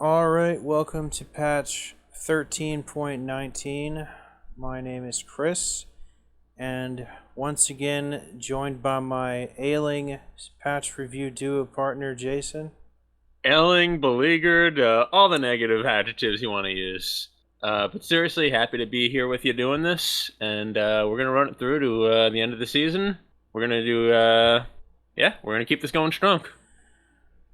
Alright, welcome to patch 13.19. My name is Chris, and once again joined by my ailing patch review duo partner Jason. Ailing, beleaguered, all the negative adjectives you want to use. But seriously, happy to be here with you doing this, and we're gonna run it through to the end of the season. We're gonna do, we're gonna keep this going strong.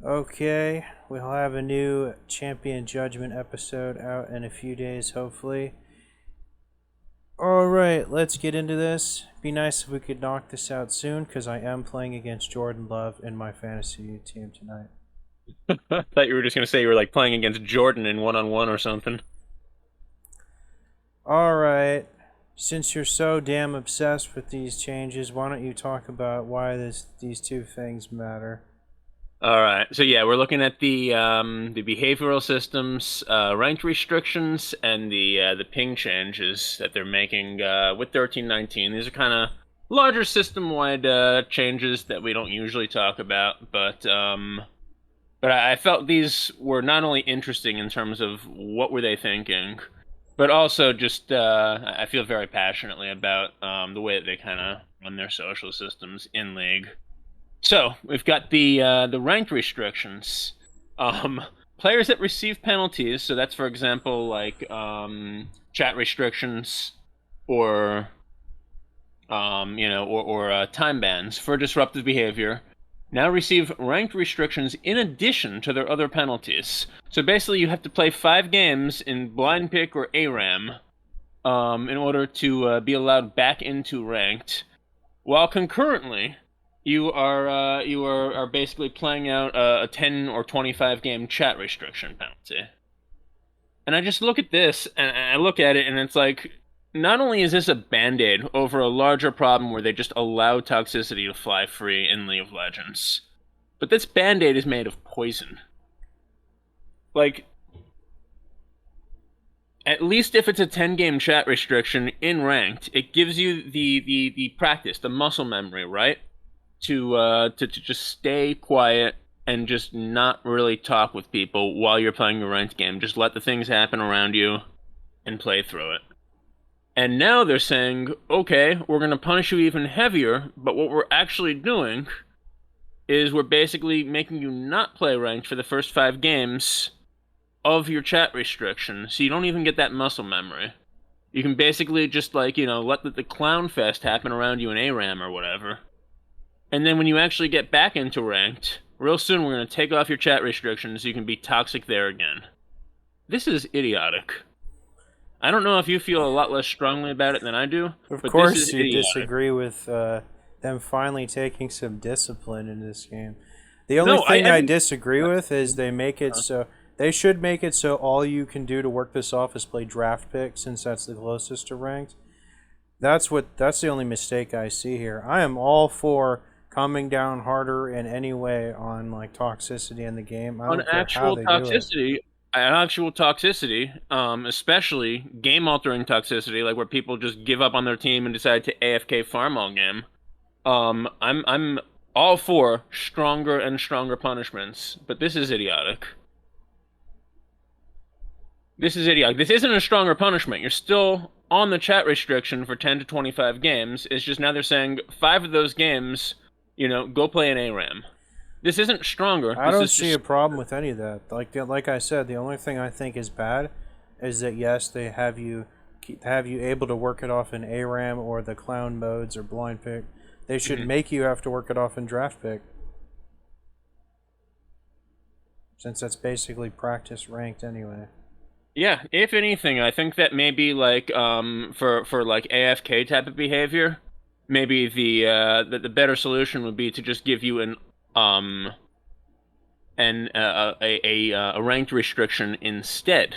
Okay, we'll have a new Champion Judgment episode out in a few days, hopefully. Alright, let's get into this. Be nice if we could knock this out soon, because I am playing against Jordan Love in my fantasy team tonight. I thought you were just gonna say you were like playing against Jordan in one-on-one or something. Alright, since you're so damn obsessed with these changes, why don't you talk about why these two things matter? All right, so yeah, we're looking at the behavioral systems, ranked restrictions, and the ping changes that they're making with 1319. These are kind of larger system-wide changes that we don't usually talk about, but I felt these were not only interesting in terms of what were they thinking, but also just I feel very passionately about the way that they kind of run their social systems in League. So we've got the ranked restrictions. Players that receive penalties. So that's, for example, like chat restrictions, or time bans for disruptive behavior. Now receive ranked restrictions in addition to their other penalties. So basically, you have to play 5 games in blind pick or ARAM in order to be allowed back into ranked, while concurrently you are basically playing out a 10 or 25 game chat restriction penalty. And I just look at this and I look at it and it's like, not only is this a band-aid over a larger problem where they just allow toxicity to fly free in League of Legends, but this band-aid is made of poison. Like, at least if it's a 10 game chat restriction in ranked, it gives you the practice, the muscle memory, right? To just stay quiet and just not really talk with people while you're playing your ranked game. Just let the things happen around you and play through it. And now they're saying, okay, we're going to punish you even heavier, but what we're actually doing is we're basically making you not play ranked for the first 5 games of your chat restriction, so you don't even get that muscle memory. You can basically just, like, let the clown fest happen around you in ARAM or whatever. And then when you actually get back into ranked, real soon we're going to take off your chat restrictions so you can be toxic there again. This is idiotic. I don't know if you feel a lot less strongly about it than I do, Of but course, this is you idiotic. disagree with them finally taking some discipline in this game. The only thing I disagree with is they make it so they should make it so all you can do to work this off is play draft pick, since that's the closest to ranked. That's the only mistake I see here. I am all for coming down harder in any way on like toxicity in the game. I don't care how they do it. Actual toxicity, especially game-altering toxicity, like where people just give up on their team and decide to AFK farm all game. I'm all for stronger and stronger punishments, but this is idiotic. This is idiotic. This isn't a stronger punishment. You're still on the chat restriction for 10 to 25 games. It's just now they're saying 5 of those games, go play an ARAM. This isn't stronger. I don't see a problem with any of that. Like I said, the only thing I think is bad is that yes, they have you able to work it off in ARAM or the clown modes or blind pick. They should make you have to work it off in draft pick, since that's basically practice ranked anyway. Yeah, if anything, I think that maybe like for like AFK type of behavior, maybe the better solution would be to just give you a ranked restriction instead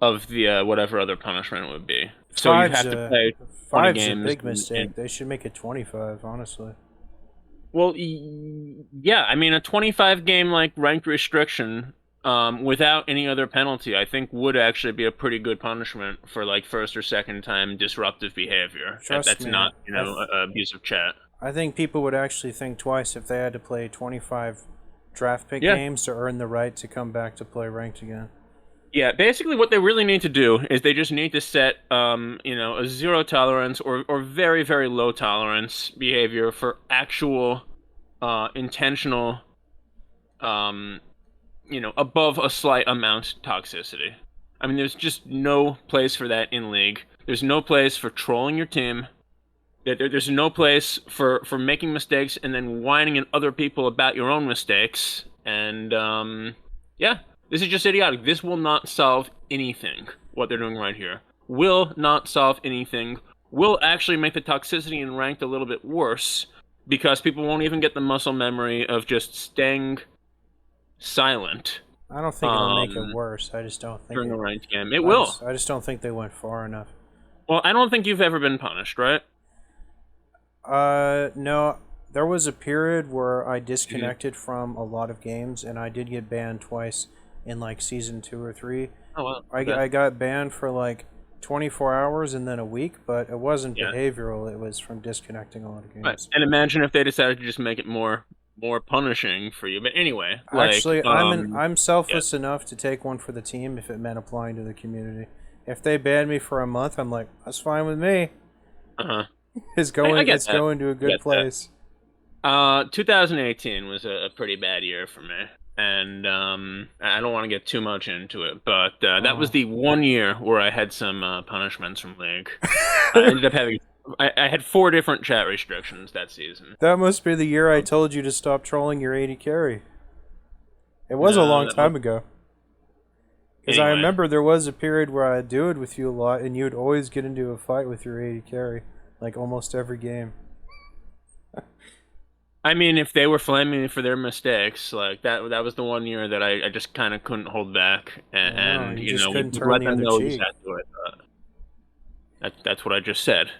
of the whatever other punishment would be. So you have to play 20 games. 5's a big mistake. They should make it 25, honestly. Well, yeah, I mean a 25 game like ranked restriction without any other penalty, I think would actually be a pretty good punishment for like first or second time disruptive behavior. That's not, abusive chat. I think people would actually think twice if they had to play 25 draft pick games to earn the right to come back to play ranked again. Yeah, basically what they really need to do is they just need to set, a zero tolerance or very, very low tolerance behavior for actual, intentional, above a slight amount toxicity. I mean, there's just no place for that in League. There's no place for trolling your team. There's no place for making mistakes and then whining at other people about your own mistakes. And, this is just idiotic. This will not solve anything, what they're doing right here. Will not solve anything. Will actually make the toxicity in ranked a little bit worse, because people won't even get the muscle memory of just staying silent. I don't think it'll make it worse. I just don't think during a ranked game. It will. I just don't think they went far enough. Well, I don't think you've ever been punished, right? No. There was a period where I disconnected from a lot of games, and I did get banned twice in like season 2 or 3. Oh, wow. I got banned for like 24 hours and then a week, but it wasn't behavioral. It was from disconnecting a lot of games. Right. And imagine if they decided to just make it more punishing for you. But anyway, actually, I'm selfless enough to take one for the team if it meant applying to the community. If they banned me for a month, I'm like, that's fine with me. It's going to a good place. 2018 was a pretty bad year for me. And I don't want to get too much into it, but that was the 1 year where I had some punishments from League. I ended up having... I had 4 different chat restrictions that season. That must be the year I told you to stop trolling your AD carry. It was a long time ago. Because I remember there was a period where I'd do it with you a lot, and you'd always get into a fight with your AD carry, like almost every game. I mean, if they were flaming me for their mistakes, like that was the 1 year that I just kind of couldn't hold back, and you just couldn't let turn them the know other cheek. That's what I just said.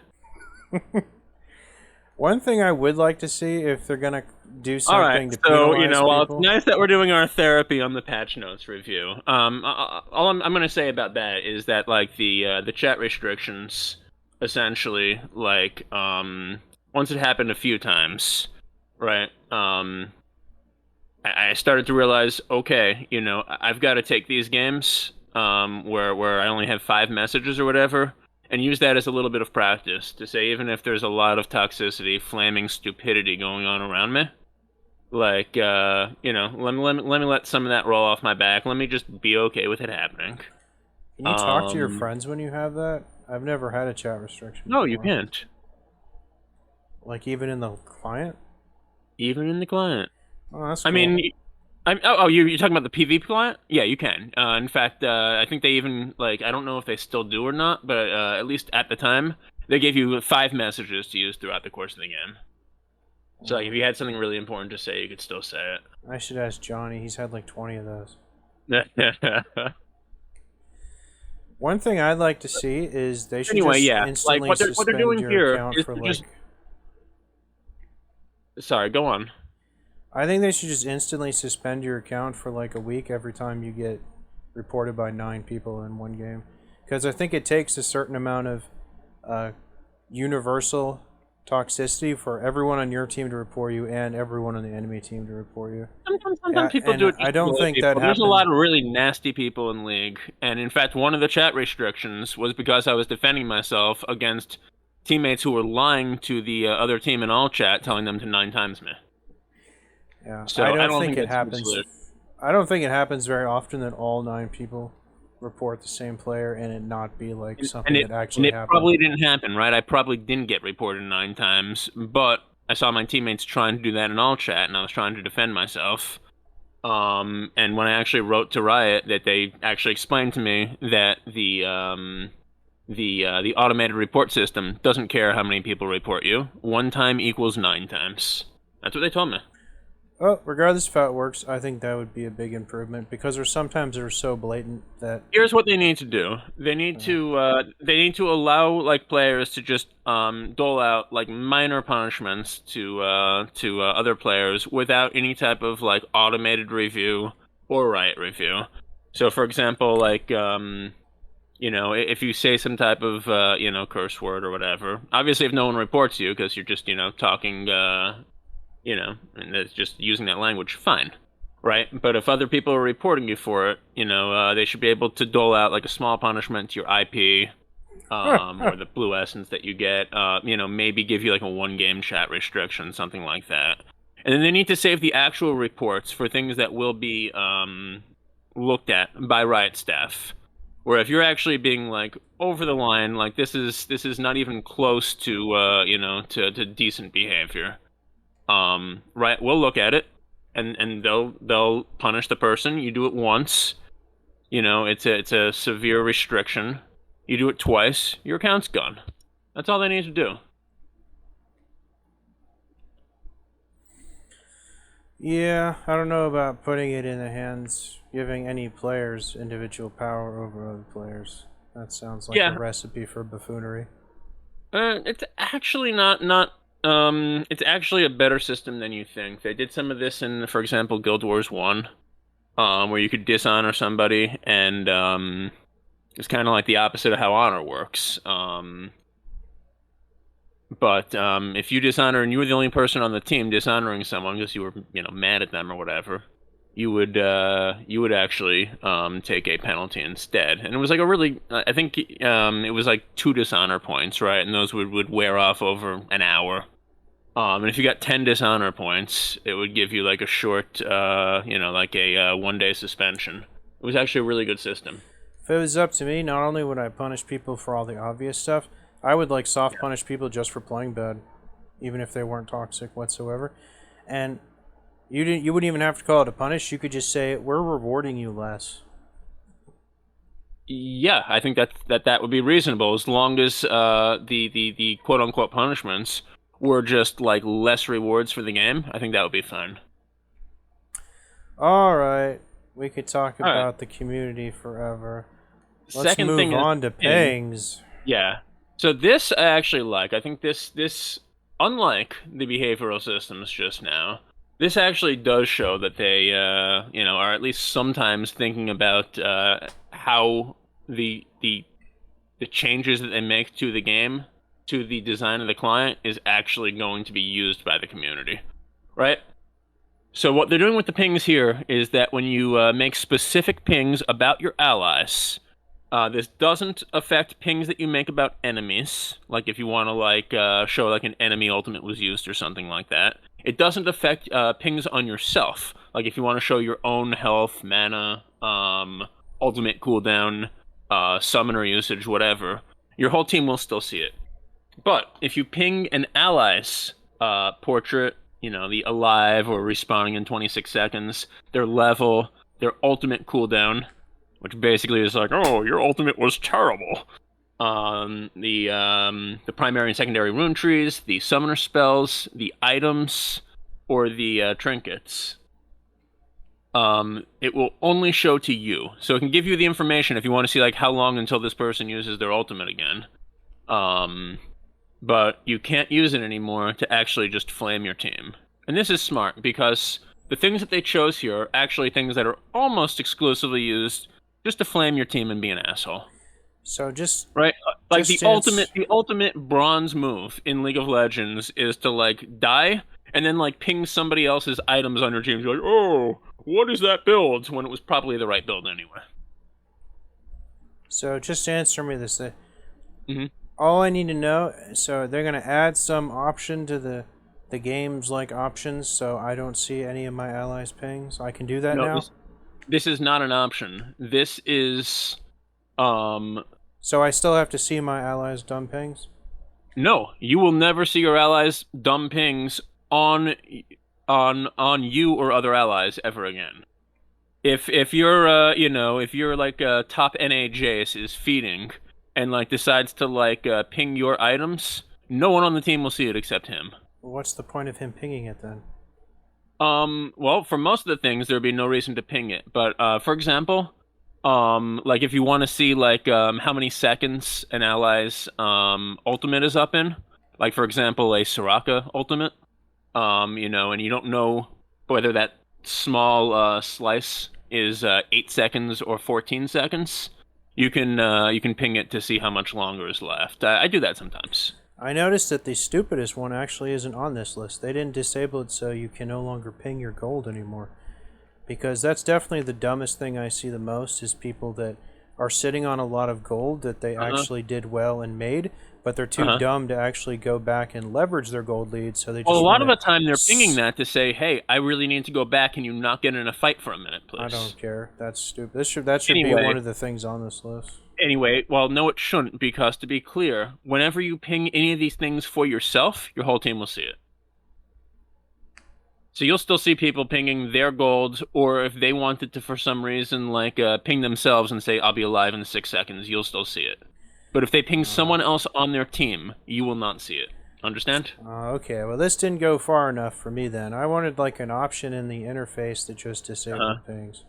One thing I would like to see, if they're gonna do something to penalize people... while it's nice that we're doing our therapy on the patch notes review, all I'm gonna say about that is that like the chat restrictions, essentially, like once it happened a few times, right? I started to realize, okay, I've got to take these games where I only have 5 messages or whatever, and use that as a little bit of practice to say, even if there's a lot of toxicity, flaming stupidity going on around me, like, let me let some of that roll off my back. Let me just be okay with it happening. Can you talk to your friends when you have that? I've never had a chat restriction No, before. you can't. Like, even in the client? Even in the client. Oh, that's cool. I mean... you're talking about the PvP client? Yeah, you can. In fact, I think they even, I don't know if they still do or not, but at least at the time, they gave you 5 messages to use throughout the course of the game. So if you had something really important to say, you could still say it. I should ask Johnny. He's had like 20 of those. One thing I'd like to see is they should instantly what they're suspend doing your here account is for just... Sorry, go on. I think they should just instantly suspend your account for like a week every time you get reported by 9 people in one game. Because I think it takes a certain amount of universal toxicity for everyone on your team to report you and everyone on the enemy team to report you. Sometimes people do it. I don't think that happens. There's a lot of really nasty people in League, and in fact, one of the chat restrictions was because I was defending myself against teammates who were lying to the other team in all chat, telling them to 9 times me. Yeah, so I don't think it happens. I don't think it happens very often that all 9 people report the same player and it not be like something that actually happened. It probably didn't happen, right? I probably didn't get reported 9 times, but I saw my teammates trying to do that in all chat, and I was trying to defend myself. And when I actually wrote to Riot, that they actually explained to me that the automated report system doesn't care how many people report you. 1 time equals 9 times. That's what they told me. Well, regardless of how it works, I think that would be a big improvement, because there's sometimes they're so blatant that... Here's what they need to do. They need to allow like players to just dole out like minor punishments to other players without any type of like automated review or Riot review. So, for example, like if you say some type of curse word or whatever, obviously if no one reports you because you're just talking. And it's just using that language, fine. right? But if other people are reporting you for it, they should be able to dole out like a small punishment to your IP, or the blue essence that you get. Maybe give you like a 1-game chat restriction, something like that. And then they need to save the actual reports for things that will be looked at by Riot staff. Where if you're actually being like over the line, like this is not even close to to decent behavior. Right, we'll look at it, and they'll punish the person. You do it once, it's a severe restriction. You do it twice, your account's gone. That's all they need to do. Yeah, I don't know about putting it in the hands, giving any players individual power over other players. That sounds like a recipe for buffoonery. It's actually not. It's actually a better system than you think. They did some of this in, for example, Guild Wars 1, where you could dishonor somebody, and it's kind of like the opposite of how honor works. But if you dishonor and you were the only person on the team dishonoring someone because you were, mad at them or whatever, you would actually take a penalty instead. And it was like I think it was like 2 dishonor points, right? And those would wear off over an hour. And if you got 10 dishonor points, it would give you like a short, like a 1-day suspension. It was actually a really good system. If it was up to me, not only would I punish people for all the obvious stuff, I would like soft punish people just for playing bad, even if they weren't toxic whatsoever. And you wouldn't even have to call it a punish. You could just say we're rewarding you less. Yeah, I think that would be reasonable as long as the quote unquote punishments were just like less rewards for the game. I think that would be fine. All right, we could talk about the community forever. Let's move on to pings. Yeah. So this I actually like. I think this unlike the behavioral systems just now, this actually does show that they are at least sometimes thinking about how the changes that they make to the game, to the design of the client, is actually going to be used by the community, right? So what they're doing with the pings here is that when you make specific pings about your allies, this doesn't affect pings that you make about enemies, like if you want to show like an enemy ultimate was used or something like that. It doesn't affect pings on yourself, like if you want to show your own health, mana, ultimate cooldown, summoner usage, whatever. Your whole team will still see it. But if you ping an ally's portrait, the alive or respawning in 26 seconds, their level, their ultimate cooldown, which basically is like, oh, your ultimate was terrible. The primary and secondary rune trees, the summoner spells, the items, or the trinkets. It will only show to you. So it can give you the information if you want to see like how long until this person uses their ultimate again. But you can't use it anymore to actually just flame your team. And this is smart because the things that they chose here are actually things that are almost exclusively used just to flame your team and be an asshole. So just right, like the ultimate bronze move in League of Legends is to like die and then like ping somebody else's items on your team. You're like, oh, what is that build? When it was probably the right build anyway. So just answer me this. Mm-hmm. All I need to know. So they're gonna add some option to the game's like options, so I don't see any of my allies' pings. I can do that now. This is not an option. This is, So I still have to see my allies' dumb pings? No, you will never see your allies' dumb pings on you or other allies ever again. If you're if you're like top NA Jace is feeding and like decides to like ping your items, no one on the team will see it except him. What's the point of him pinging it then? Well, for most of the things, there'd be no reason to ping it. But, for example, like if you want to see, like, how many seconds an ally's, ultimate is up in, like, for example, a Soraka ultimate, and you don't know whether that small, slice is, 8 seconds or 14 seconds, you can ping it to see how much longer is left. I do that sometimes. I noticed that the stupidest one actually isn't on this list. They didn't disable it so you can no longer ping your gold anymore. because that's definitely the dumbest thing I see the most is people that are sitting on a lot of gold that they actually did well and made, but they're too dumb to actually go back and leverage their gold lead, so they just a lot of the time they're pinging that to say, hey, I really need to go back and you not get in a fight for a minute, please. I don't care. That's stupid. That should be one of the things on this list. Anyway, well, no, it shouldn't, because to be clear, whenever you ping any of these things for yourself, your whole team will see it. So you'll still see people pinging their gold, or if they wanted to, for some reason, like ping themselves and say, I'll be alive in 6 seconds, you'll still see it. But if they ping someone else on their team, you will not see it. Understand? Okay, well, this didn't go far enough for me then. I wanted like an option in the interface that just disabled pings.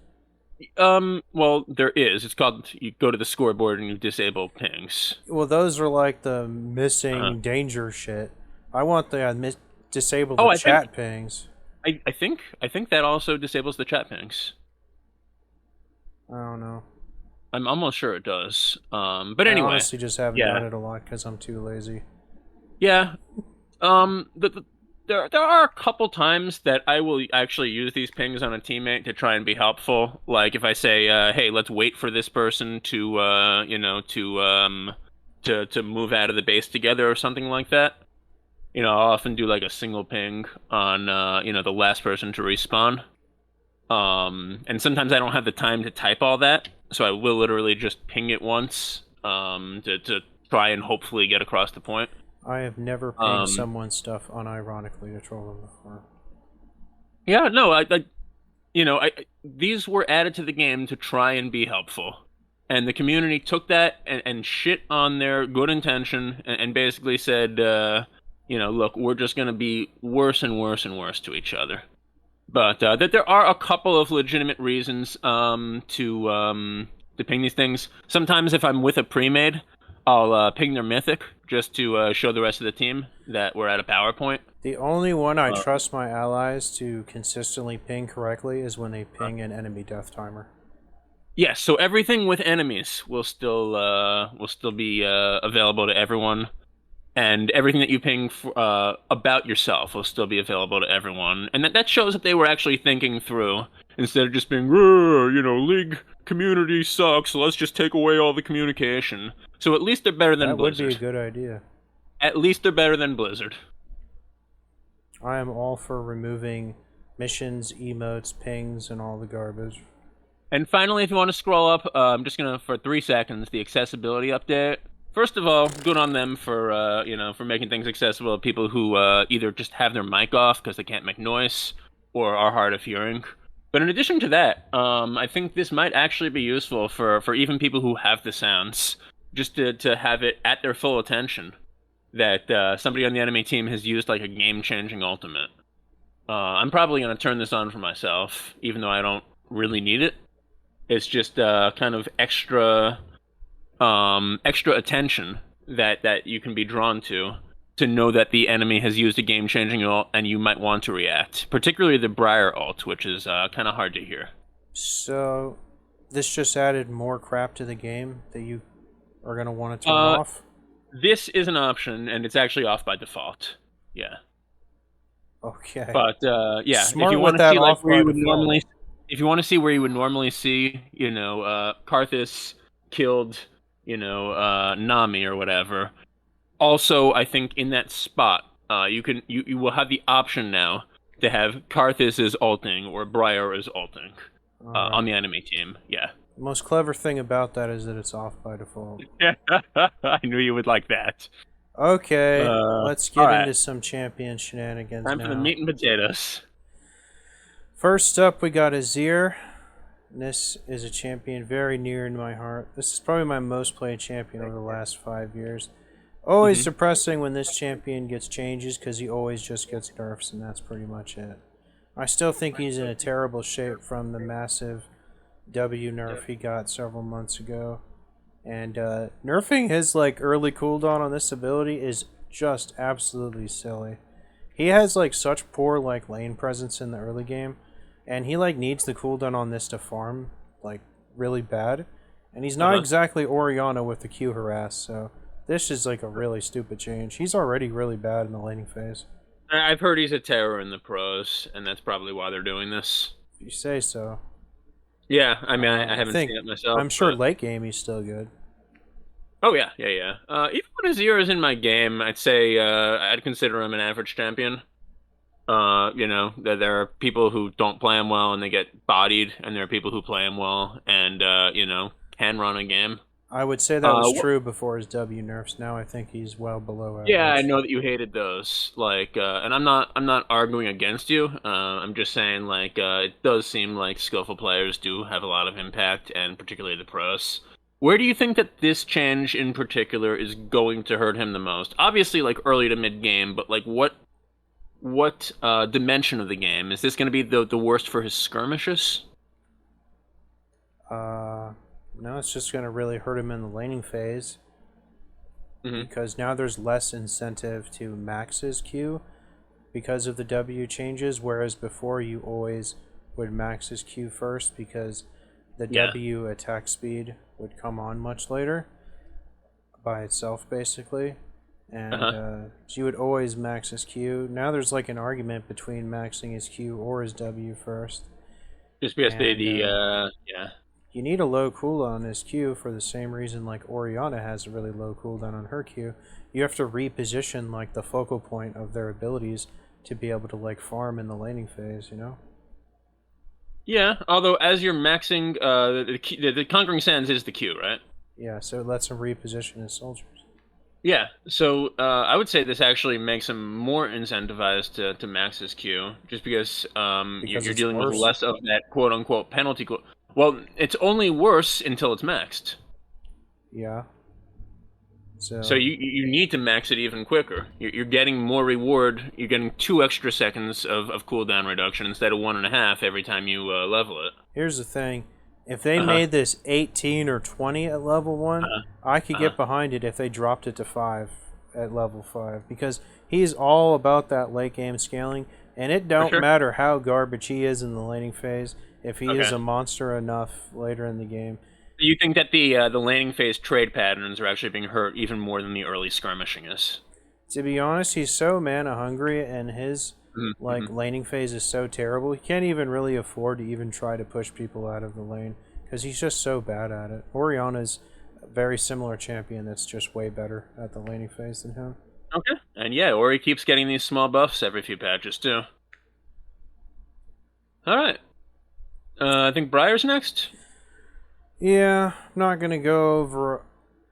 Well, there is. It's called, you go to the scoreboard and you disable pings. Well, those are like the missing danger shit. I want the disable the chat pings. I think that also disables the chat pings. I don't know. I'm almost sure it does. But anyway, I honestly just haven't done it a lot because I'm too lazy. Yeah. There are a couple times that I will actually use these pings on a teammate to try and be helpful. Like if I say, "Hey, let's wait for this person to, to move out of the base together" or something like that. I'll often do like a single ping on, the last person to respawn. And sometimes I don't have the time to type all that, so I will literally just ping it once, to try and hopefully get across the point. I have never pinged someone's stuff unironically to troll them before. Yeah, no, these were added to the game to try and be helpful. And the community took that and shit on their good intention and basically said, look, we're just going to be worse and worse and worse to each other. But that there are a couple of legitimate reasons to ping these things. Sometimes if I'm with a pre-made, I'll ping their mythic just to show the rest of the team that we're at a PowerPoint. The only one I trust my allies to consistently ping correctly is when they ping an enemy death timer. Yes, so everything with enemies will still be available to everyone, and everything that you ping about yourself will still be available to everyone, and that shows that they were actually thinking through instead of just being, League community sucks, so let's just take away all the communication. So at least they're better than Blizzard. That would be a good idea. At least they're better than Blizzard. I am all for removing missions, emotes, pings, and all the garbage. And finally, if you want to scroll up, I'm just gonna, for 3 seconds, the accessibility update. First of all, good on them for for making things accessible to people who either just have their mic off because they can't make noise or are hard of hearing. But in addition to that, I think this might actually be useful for even people who have the sounds, just to have it at their full attention that somebody on the enemy team has used like a game-changing ultimate. I'm probably going to turn this on for myself, even though I don't really need it. It's just kind of extra attention that you can be drawn to know that the enemy has used a game-changing ult and you might want to react. Particularly the Briar ult, which is kind of hard to hear. So, this just added more crap to the game that you are going to want to turn off? This is an option, and it's actually off by default. Yeah. Okay. But, yeah, Smart if you want to see like where you would normally... If you want to see where you would normally see, Karthus killed, Nami or whatever. Also, I think in that spot, you will have the option now to have Karthus is ulting or Briar is ulting on the enemy team. Yeah. The most clever thing about that is that it's off by default. I knew you would like that. Okay, let's get into some champion shenanigans Time now. for the meat and potatoes. First up, we got Azir. This is a champion very near in my heart. This is probably my most played champion over the last 5 years. Always depressing when this champion gets changes because he always just gets nerfs, and that's pretty much it. I still think he's in a terrible shape from the massive W nerf he got several months ago. And nerfing his early cooldown on this ability is just absolutely silly. He has such poor lane presence in the early game, and he needs the cooldown on this to farm really bad. And he's not exactly Orianna with the Q harass, so this is a really stupid change. He's already really bad in the laning phase. I've heard he's a terror in the pros, and that's probably why they're doing this. If you say so. Yeah, I mean, I I haven't think seen it myself. I'm sure But... late game he's still good. Oh yeah, yeah, yeah. Even when Azir is in my game, I'd say I'd consider him an average champion. There are people who don't play him well and they get bodied, and there are people who play him well and can run a game. I would say that was true before his W nerfs. Now I think he's well below Yeah, I average. know that you hated those. And I'm not arguing against you. I'm just saying, it does seem like skillful players do have a lot of impact, and particularly the pros. Where do you think that this change in particular is going to hurt him the most? Obviously, like early to mid game, but like what dimension of the game is this going to be the worst for his skirmishes? No, it's just going to really hurt him in the laning phase. Mm-hmm. Because now there's less incentive to max his Q because of the W changes, whereas before you always would max his Q first because the W attack speed would come on much later by itself, basically. And so you would always max his Q. Now there's like an argument between maxing his Q or his W first. Just because You need a low cooldown on his Q for the same reason like Orianna has a really low cooldown on her Q. You have to reposition like the focal point of their abilities to be able to like farm in the laning phase, you know? Yeah, although as you're maxing, the Conquering Sands is the Q, right? Yeah, so it lets him reposition his soldiers. Yeah, so I would say this actually makes him more incentivized to max his Q, just because you're dealing with less of that quote-unquote penalty. Well, it's only worse until it's maxed. Yeah. So you need to max it even quicker. You're getting more reward. You're getting 2 extra seconds of cooldown reduction instead of 1.5 every time you level it. Here's the thing. If they made this 18 or 20 at level 1, I could get behind it if they dropped it to 5 at level 5. Because he's all about that late game scaling, and it don't matter how garbage he is in the laning phase if he is a monster enough later in the game. You think that the laning phase trade patterns are actually being hurt even more than the early skirmishing is? To be honest, he's so mana hungry, and his laning phase is so terrible. He can't even really afford to even try to push people out of the lane because he's just so bad at it. Orianna's a very similar champion that's just way better at the laning phase than him. Okay, and yeah, Ori keeps getting these small buffs every few patches too. All right, I think Briar's next. Yeah, I'm not gonna go over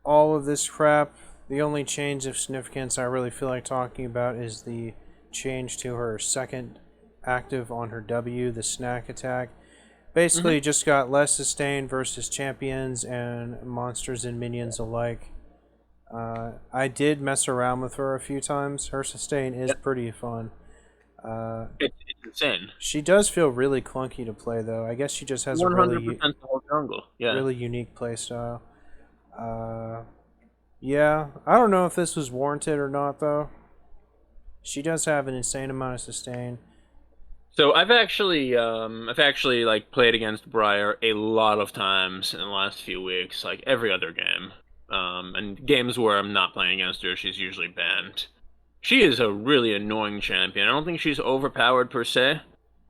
all of this crap. The only change of significance I really feel like talking about is the change to her second active on her W, the snack attack. Basically, just got less sustain versus champions and monsters and minions alike. I did mess around with her a few times. Her sustain is pretty fun. It's insane. She does feel really clunky to play, though. I guess she just has a really, the whole jungle. Yeah. really unique playstyle. Yeah, I don't know if this was warranted or not, though. She does have an insane amount of sustain. So I've actually like played against Briar a lot of times in the last few weeks, like every other game. And games where I'm not playing against her, she's usually banned. She is a really annoying champion. I don't think she's overpowered per se,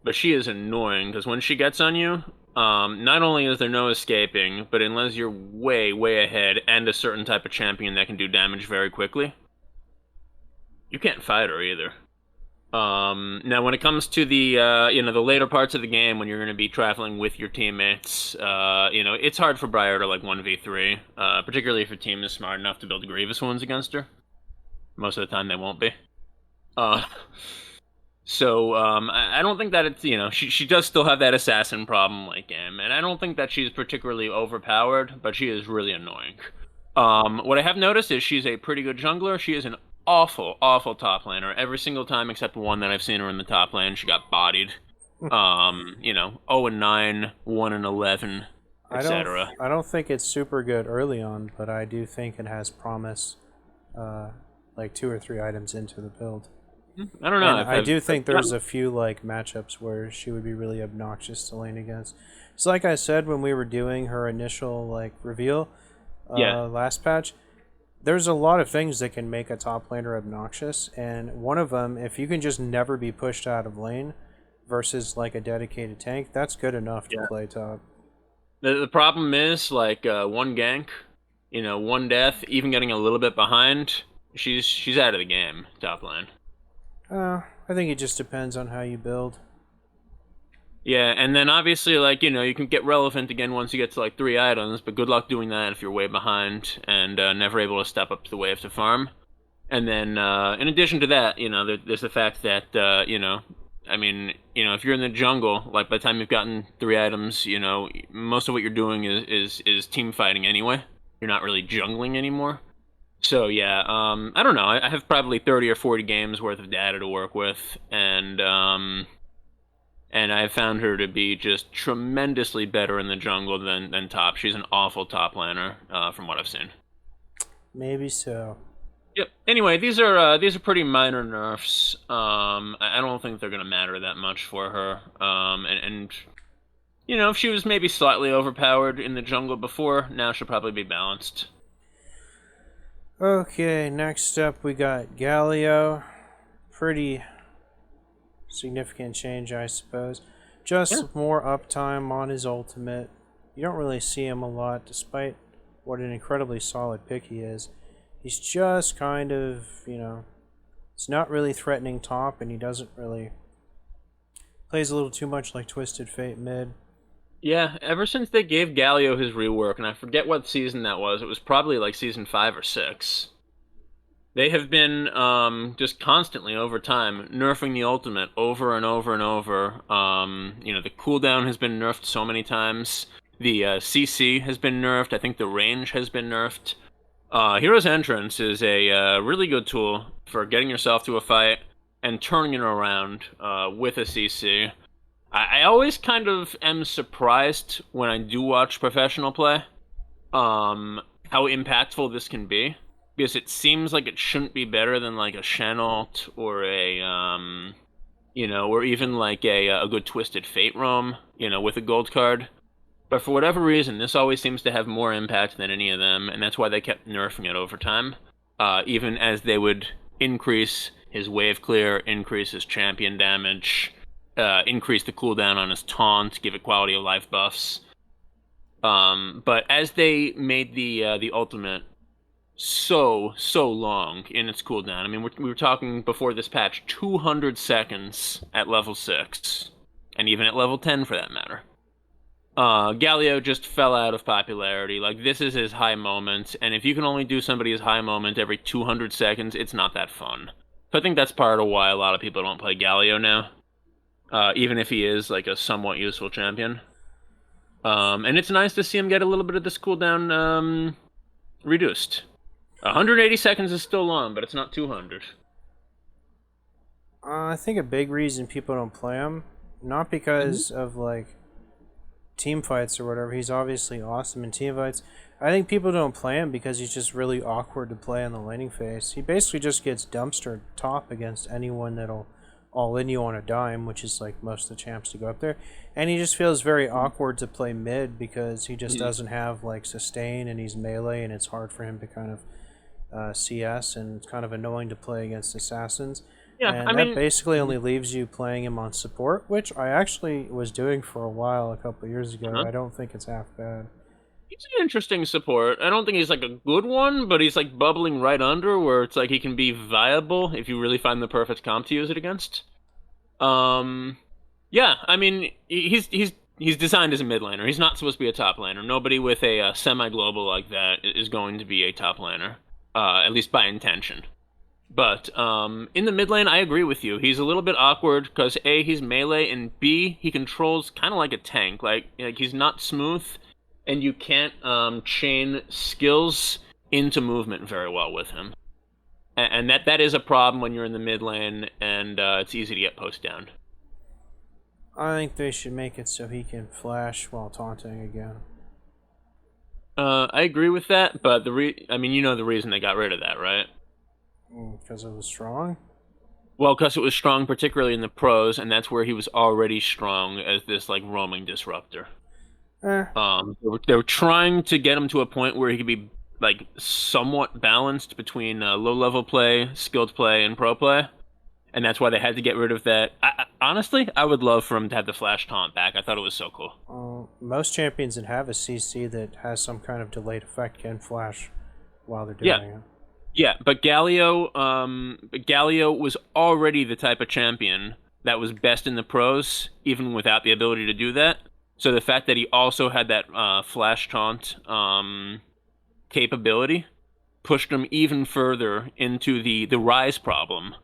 but she is annoying because when she gets on you, not only is there no escaping, but unless you're way, way ahead and a certain type of champion that can do damage very quickly, you can't fight her either. Now, when it comes to the the later parts of the game when you're going to be traveling with your teammates, it's hard for Briar to like 1v3, particularly if your team is smart enough to build Grievous wounds against her. Most of the time, they won't be. So I don't think that it's she does still have that assassin problem late game, and I don't think that she's particularly overpowered, but she is really annoying. What I have noticed is she's a pretty good jungler. She is an awful, awful top laner. Every single time except one that I've seen her in the top lane, she got bodied. 0-9, 1-11, etc. I don't think it's super good early on, but I do think it has promise. Like 2 or 3 items into the build. I don't know. I do think there's a few like matchups where she would be really obnoxious to lane against. So like I said when we were doing her initial like reveal last patch, there's a lot of things that can make a top laner obnoxious, and one of them, if you can just never be pushed out of lane, versus like a dedicated tank, that's good enough to Yeah. play top. The problem is like one gank, one death, even getting a little bit behind, she's out of the game top lane. I think it just depends on how you build. Yeah, and then obviously, like, you can get relevant again once you get to like 3 items, but good luck doing that if you're way behind and never able to step up to the wave to farm. And then, in addition to that, there's the fact that, if you're in the jungle, like by the time you've gotten 3 items, most of what you're doing is team fighting anyway. You're not really jungling anymore. So yeah, I don't know. I have probably 30 or 40 games worth of data to work with, and I found her to be just tremendously better in the jungle than top. She's an awful top laner, from what I've seen. Maybe so. Yep. Anyway, these are pretty minor nerfs. I don't think they're gonna matter that much for her. And if she was maybe slightly overpowered in the jungle before, now she'll probably be balanced. Okay, next up we got Galio. Pretty significant change, I suppose. Just more uptime on his ultimate. You don't really see him a lot, despite what an incredibly solid pick he is. He's just kind of, it's not really threatening top, and he doesn't really plays a little too much like Twisted Fate mid. Yeah, ever since they gave Galio his rework, and I forget what season that was, it was probably like season 5 or 6. They have been just constantly over time nerfing the ultimate over and over and over. The cooldown has been nerfed so many times. The CC has been nerfed. I think the range has been nerfed. Hero's Entrance is a really good tool for getting yourself to a fight and turning it around with a CC. I always kind of am surprised when I do watch professional play how impactful this can be. Because it seems like it shouldn't be better than like a Shenalt or or even like a good Twisted Fate roam, with a gold card. But for whatever reason, this always seems to have more impact than any of them, and that's why they kept nerfing it over time. Even as they would increase his wave clear, increase his champion damage, increase the cooldown on his taunt, give it quality of life buffs. But as they made the ultimate so long in its cooldown. I mean, we were talking before this patch, 200 seconds at level 6, and even at level 10 for that matter. Galio just fell out of popularity. Like, this is his high moment, and if you can only do somebody's high moment every 200 seconds, it's not that fun. So I think that's part of why a lot of people don't play Galio now, even if he is like a somewhat useful champion. And it's nice to see him get a little bit of this cooldown reduced. 180 seconds is still long, but it's not 200. I think a big reason people don't play him, not because of like team fights or whatever. He's obviously awesome in team fights. I think people don't play him because he's just really awkward to play on the laning phase. He basically just gets dumpstered top against anyone that'll all in you on a dime, which is like most of the champs to go up there. And he just feels very awkward to play mid because he just doesn't have like sustain, and he's melee, and it's hard for him to kind of CS, and it's kind of annoying to play against assassins. Yeah, and that basically only leaves you playing him on support, which I actually was doing for a while a couple of years ago. I don't think it's half bad. He's an interesting support. I don't think he's like a good one, but he's like bubbling right under where it's like he can be viable if you really find the perfect comp to use it against. Yeah, I mean, he's designed as a mid laner. He's not supposed to be a top laner. Nobody with a semi-global like that is going to be a top laner. At least by intention. But in the mid lane, I agree with you. He's a little bit awkward because A, he's melee, and B, he controls kind of like a tank. Like he's not smooth, and you can't chain skills into movement very well with him. And that is a problem when you're in the mid lane, and it's easy to get post down. I think they should make it so he can flash while taunting again. I agree with that, but the reason they got rid of that, right? Because it was strong? Well, because it was strong, particularly in the pros, and that's where he was already strong as this like roaming disruptor. They were trying to get him to a point where he could be like somewhat balanced between low-level play, skilled play, and pro play, and that's why they had to get rid of that. Honestly, I would love for him to have the flash taunt back. I thought it was so cool. Most champions that have a CC that has some kind of delayed effect can flash while they're doing it. Yeah, but Galio was already the type of champion that was best in the pros, even without the ability to do that. So the fact that he also had that flash taunt capability pushed him even further into the rise problem,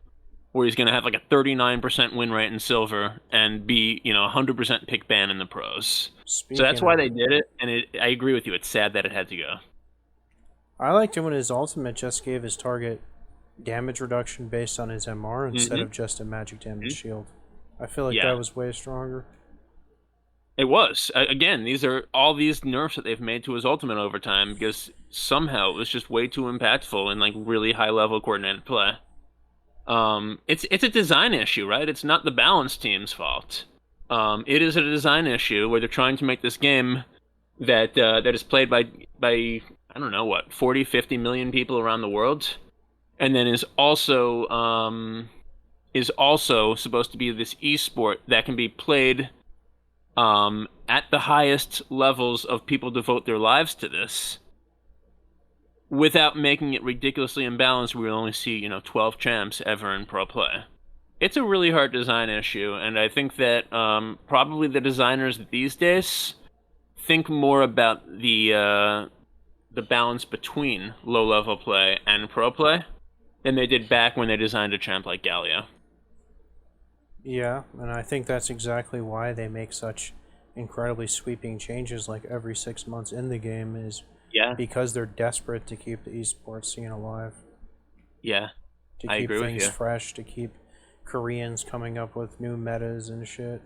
where he's going to have like a 39% win rate in silver and be, 100% pick ban in the pros. So that's why they did it, and I agree with you. It's sad that it had to go. I liked it when his ultimate just gave his target damage reduction based on his MR instead of just a magic damage shield. I feel like that was way stronger. It was. Again, these are all these nerfs that they've made to his ultimate over time because somehow it was just way too impactful in like really high level coordinated play. It's a design issue, right? It's not the balance team's fault. It is a design issue where they're trying to make this game that is played by I don't know what 40, 50 million people around the world, and then is also supposed to be this esport that can be played at the highest levels of people devote their lives to this, without making it ridiculously imbalanced. We only see 12 champs ever in pro play. It's a really hard design issue, and I think that probably the designers these days think more about the balance between low-level play and pro play than they did back when they designed a champ like Galio. Yeah, and I think that's exactly why they make such incredibly sweeping changes like every 6 months in the game is because they're desperate to keep the esports scene alive. Yeah, to keep things fresh, to keep Koreans coming up with new metas and shit.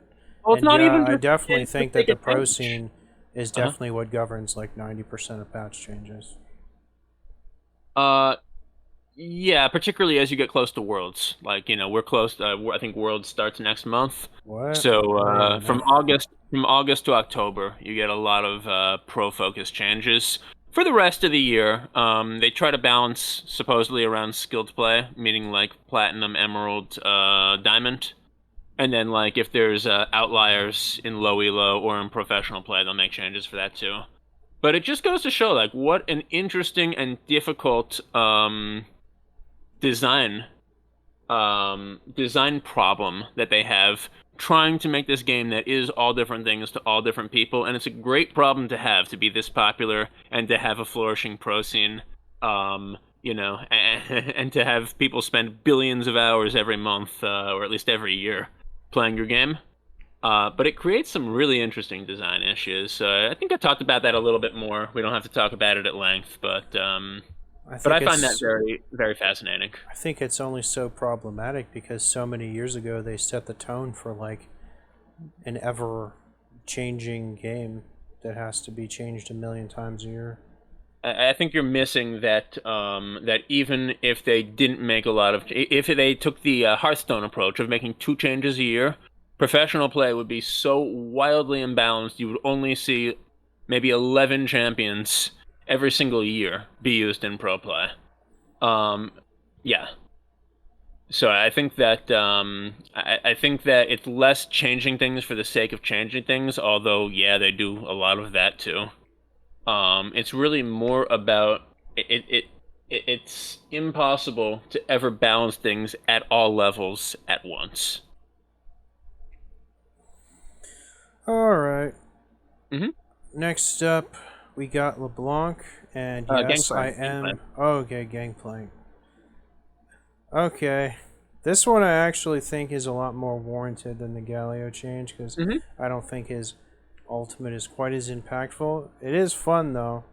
Well, it's not even I definitely think that the pro scene is definitely what governs like 90% of patch changes. Yeah, particularly as you get close to Worlds. Like, we're close. I think Worlds starts next month. What? So from August to October, you get a lot of pro-focused changes. For the rest of the year, they try to balance supposedly around skilled play, meaning like Platinum, Emerald, Diamond. And then like if there's outliers in low elo or in professional play, they'll make changes for that too. But it just goes to show like what an interesting and difficult design problem that they have, trying to make this game that is all different things to all different people. And it's a great problem to have, to be this popular and to have a flourishing pro scene, and to have people spend billions of hours every month, or at least every year, playing your game. But it creates some really interesting design issues. I think I talked about that a little bit more. We don't have to talk about it at length, but I find that very, very fascinating. I think it's only so problematic because so many years ago they set the tone for like an ever-changing game that has to be changed a million times a year. I think you're missing that that even if they didn't make if they took the Hearthstone approach of making 2 changes a year, professional play would be so wildly imbalanced you would only see maybe 11 champions every single year be used in pro play. So I think that I think that it's less changing things for the sake of changing things, although they do a lot of that too. It's really more about it's impossible to ever balance things at all levels at once. All right. Next up, we got LeBlanc, and yes, I am... okay, Gangplank. Okay. This one I actually think is a lot more warranted than the Galio change, because I don't think his ultimate is quite as impactful. It is fun, though.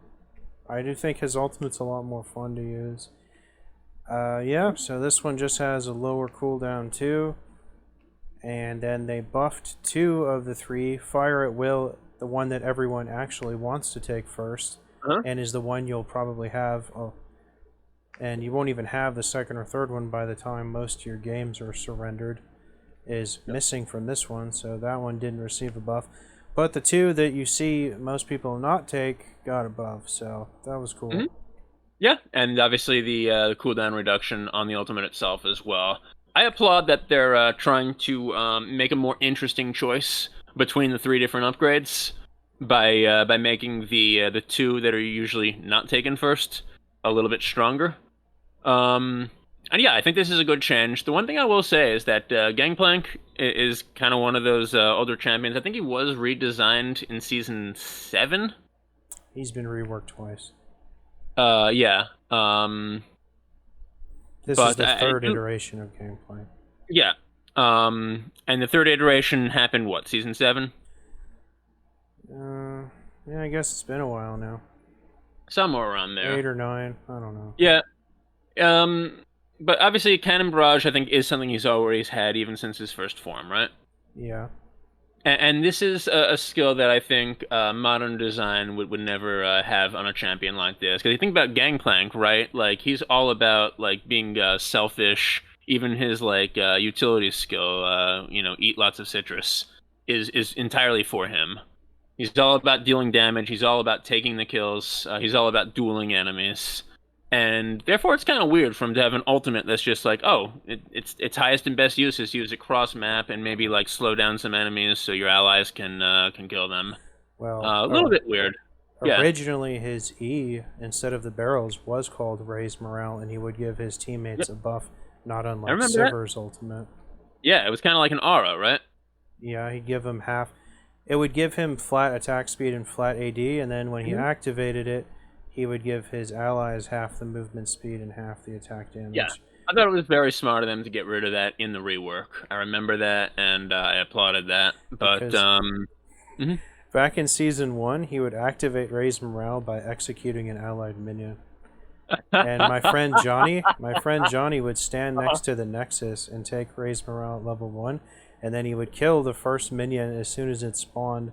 I do think his ultimate's a lot more fun to use. So this one just has a lower cooldown, too. And then they buffed 2 of the 3. Fire at Will, the one that everyone actually wants to take first, and is the one you'll probably have. And you won't even have the second or third one by the time most of your games are surrendered, is missing from this one, so that one didn't receive a buff. But the 2 that you see most people not take got a buff, so that was cool. Yeah, and obviously the cooldown reduction on the ultimate itself as well. I applaud that they're trying to make a more interesting choice between the three different upgrades by making the two that are usually not taken first a little bit stronger. And yeah, I think this is a good change. The one thing I will say is that Gangplank is kind of one of those older champions. I think he was redesigned in season 7. He's been reworked twice. Yeah. This is the third iteration of Gangplank. Yeah. And the third iteration happened what, season 7? Yeah, I guess it's been a while now. Somewhere around there. 8 or 9, I don't know. Yeah. But obviously Cannon Barrage, I think, is something he's always had even since his first form, right? Yeah. And this is a skill that I think modern design would never have on a champion like this. Because you think about Gangplank, right? Like, he's all about, like, being selfish. Even his, like, utility skill, eat lots of citrus, is entirely for him. He's all about dealing damage. He's all about taking the kills. He's all about dueling enemies. And therefore, it's kind of weird for him to have an ultimate that's just like, oh, its highest and best use is to use it cross map and maybe like slow down some enemies so your allies can kill them. Well, a little bit weird. Originally, his E instead of the barrels was called Raise Morale, and he would give his teammates a buff, not unlike Sivir's ultimate. Yeah, it was kind of like an aura, right? Yeah, he'd give him half. It would give him flat attack speed and flat AD, and then when he activated it, he would give his allies half the movement speed and half the attack damage. Yeah, I thought it was very smart of them to get rid of that in the rework. I remember that, and I applauded that. But back in Season 1, he would activate Raise Morale by executing an allied minion. And my friend Johnny would stand next to the Nexus and take Raise Morale at level 1, and then he would kill the first minion as soon as it spawned.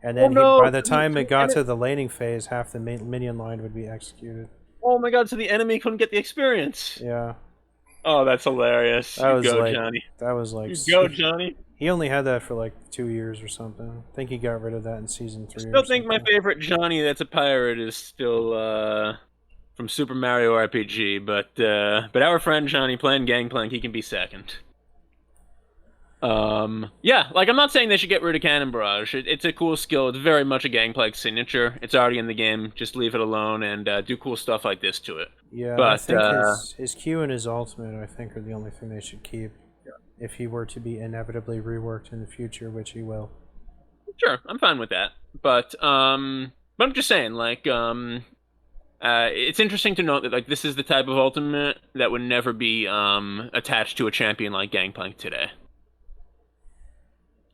And then by the time it got to the laning phase, half the minion line would be executed. Oh my god, so the enemy couldn't get the experience. Yeah. Oh, that's hilarious. Johnny. That was like... Go, Johnny. He only had that for like 2 years or something. I think he got rid of that in Season 3 I still think my favorite Johnny that's a pirate is still from Super Mario RPG, but our friend Johnny playing Gangplank, he can be second. Yeah, like, I'm not saying they should get rid of Cannon Barrage. It's a cool skill. It's very much a Gangplank signature. It's already in the game. Just leave it alone and do cool stuff like this to it. Yeah, but I think his Q and his ultimate, I think, are the only thing they should keep. Yeah. If he were to be inevitably reworked in the future, which he will. Sure, I'm fine with that. But I'm just saying, like, it's interesting to note that, like, this is the type of ultimate that would never be attached to a champion like Gangplank today.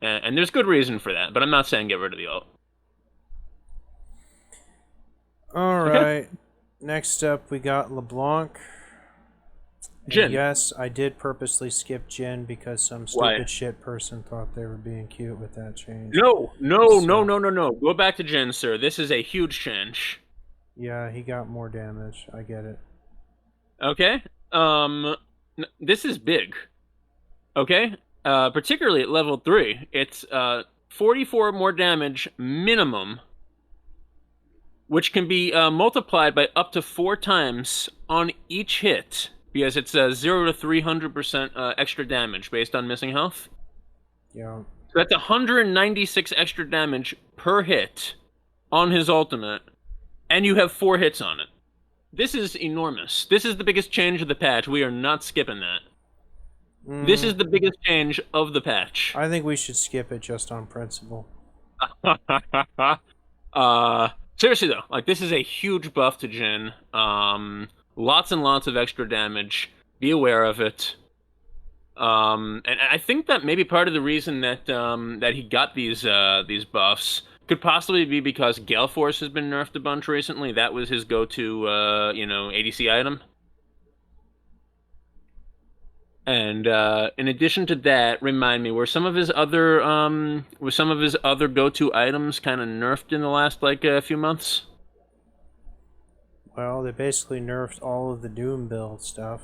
And there's good reason for that, but I'm not saying get rid of the ult. Alright. Next up, we got LeBlanc. Jhin. Yes, I did purposely skip Jhin because some stupid shit person thought they were being cute with that change. No. Go back to Jhin, sir. This is a huge change. Yeah, he got more damage. I get it. Okay. This is big. Okay? Particularly at level 3, it's 44 more damage minimum, which can be multiplied by up to 4 times on each hit, because it's 0 to 300% extra damage based on missing health. Yeah. So that's 196 extra damage per hit on his ultimate, and you have 4 hits on it. This is enormous. This is the biggest change of the patch. We are not skipping that. This is the biggest change of the patch. I think we should skip it just on principle. Seriously though, like, this is a huge buff to Jhin. Lots and lots of extra damage. Be aware of it. And I think that maybe part of the reason that that he got these buffs could possibly be because Gale Force has been nerfed a bunch recently. That was his go-to ADC item. And in addition to that, remind me, were some of his other go-to items kind of nerfed in the last few months? Well, they basically nerfed all of the Doom build stuff.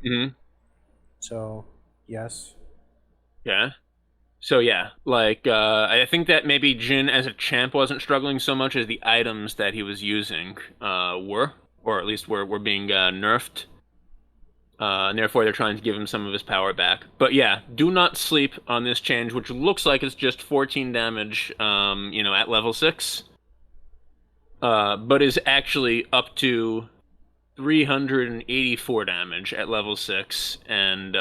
Mm-hmm. So, yes. Yeah. So yeah, I think that maybe Jhin as a champ wasn't struggling so much as the items that he was using were, or at least were being nerfed. And therefore they're trying to give him some of his power back. But yeah, do not sleep on this change, which looks like it's just 14 damage, at level 6. But is actually up to 384 damage at level 6, and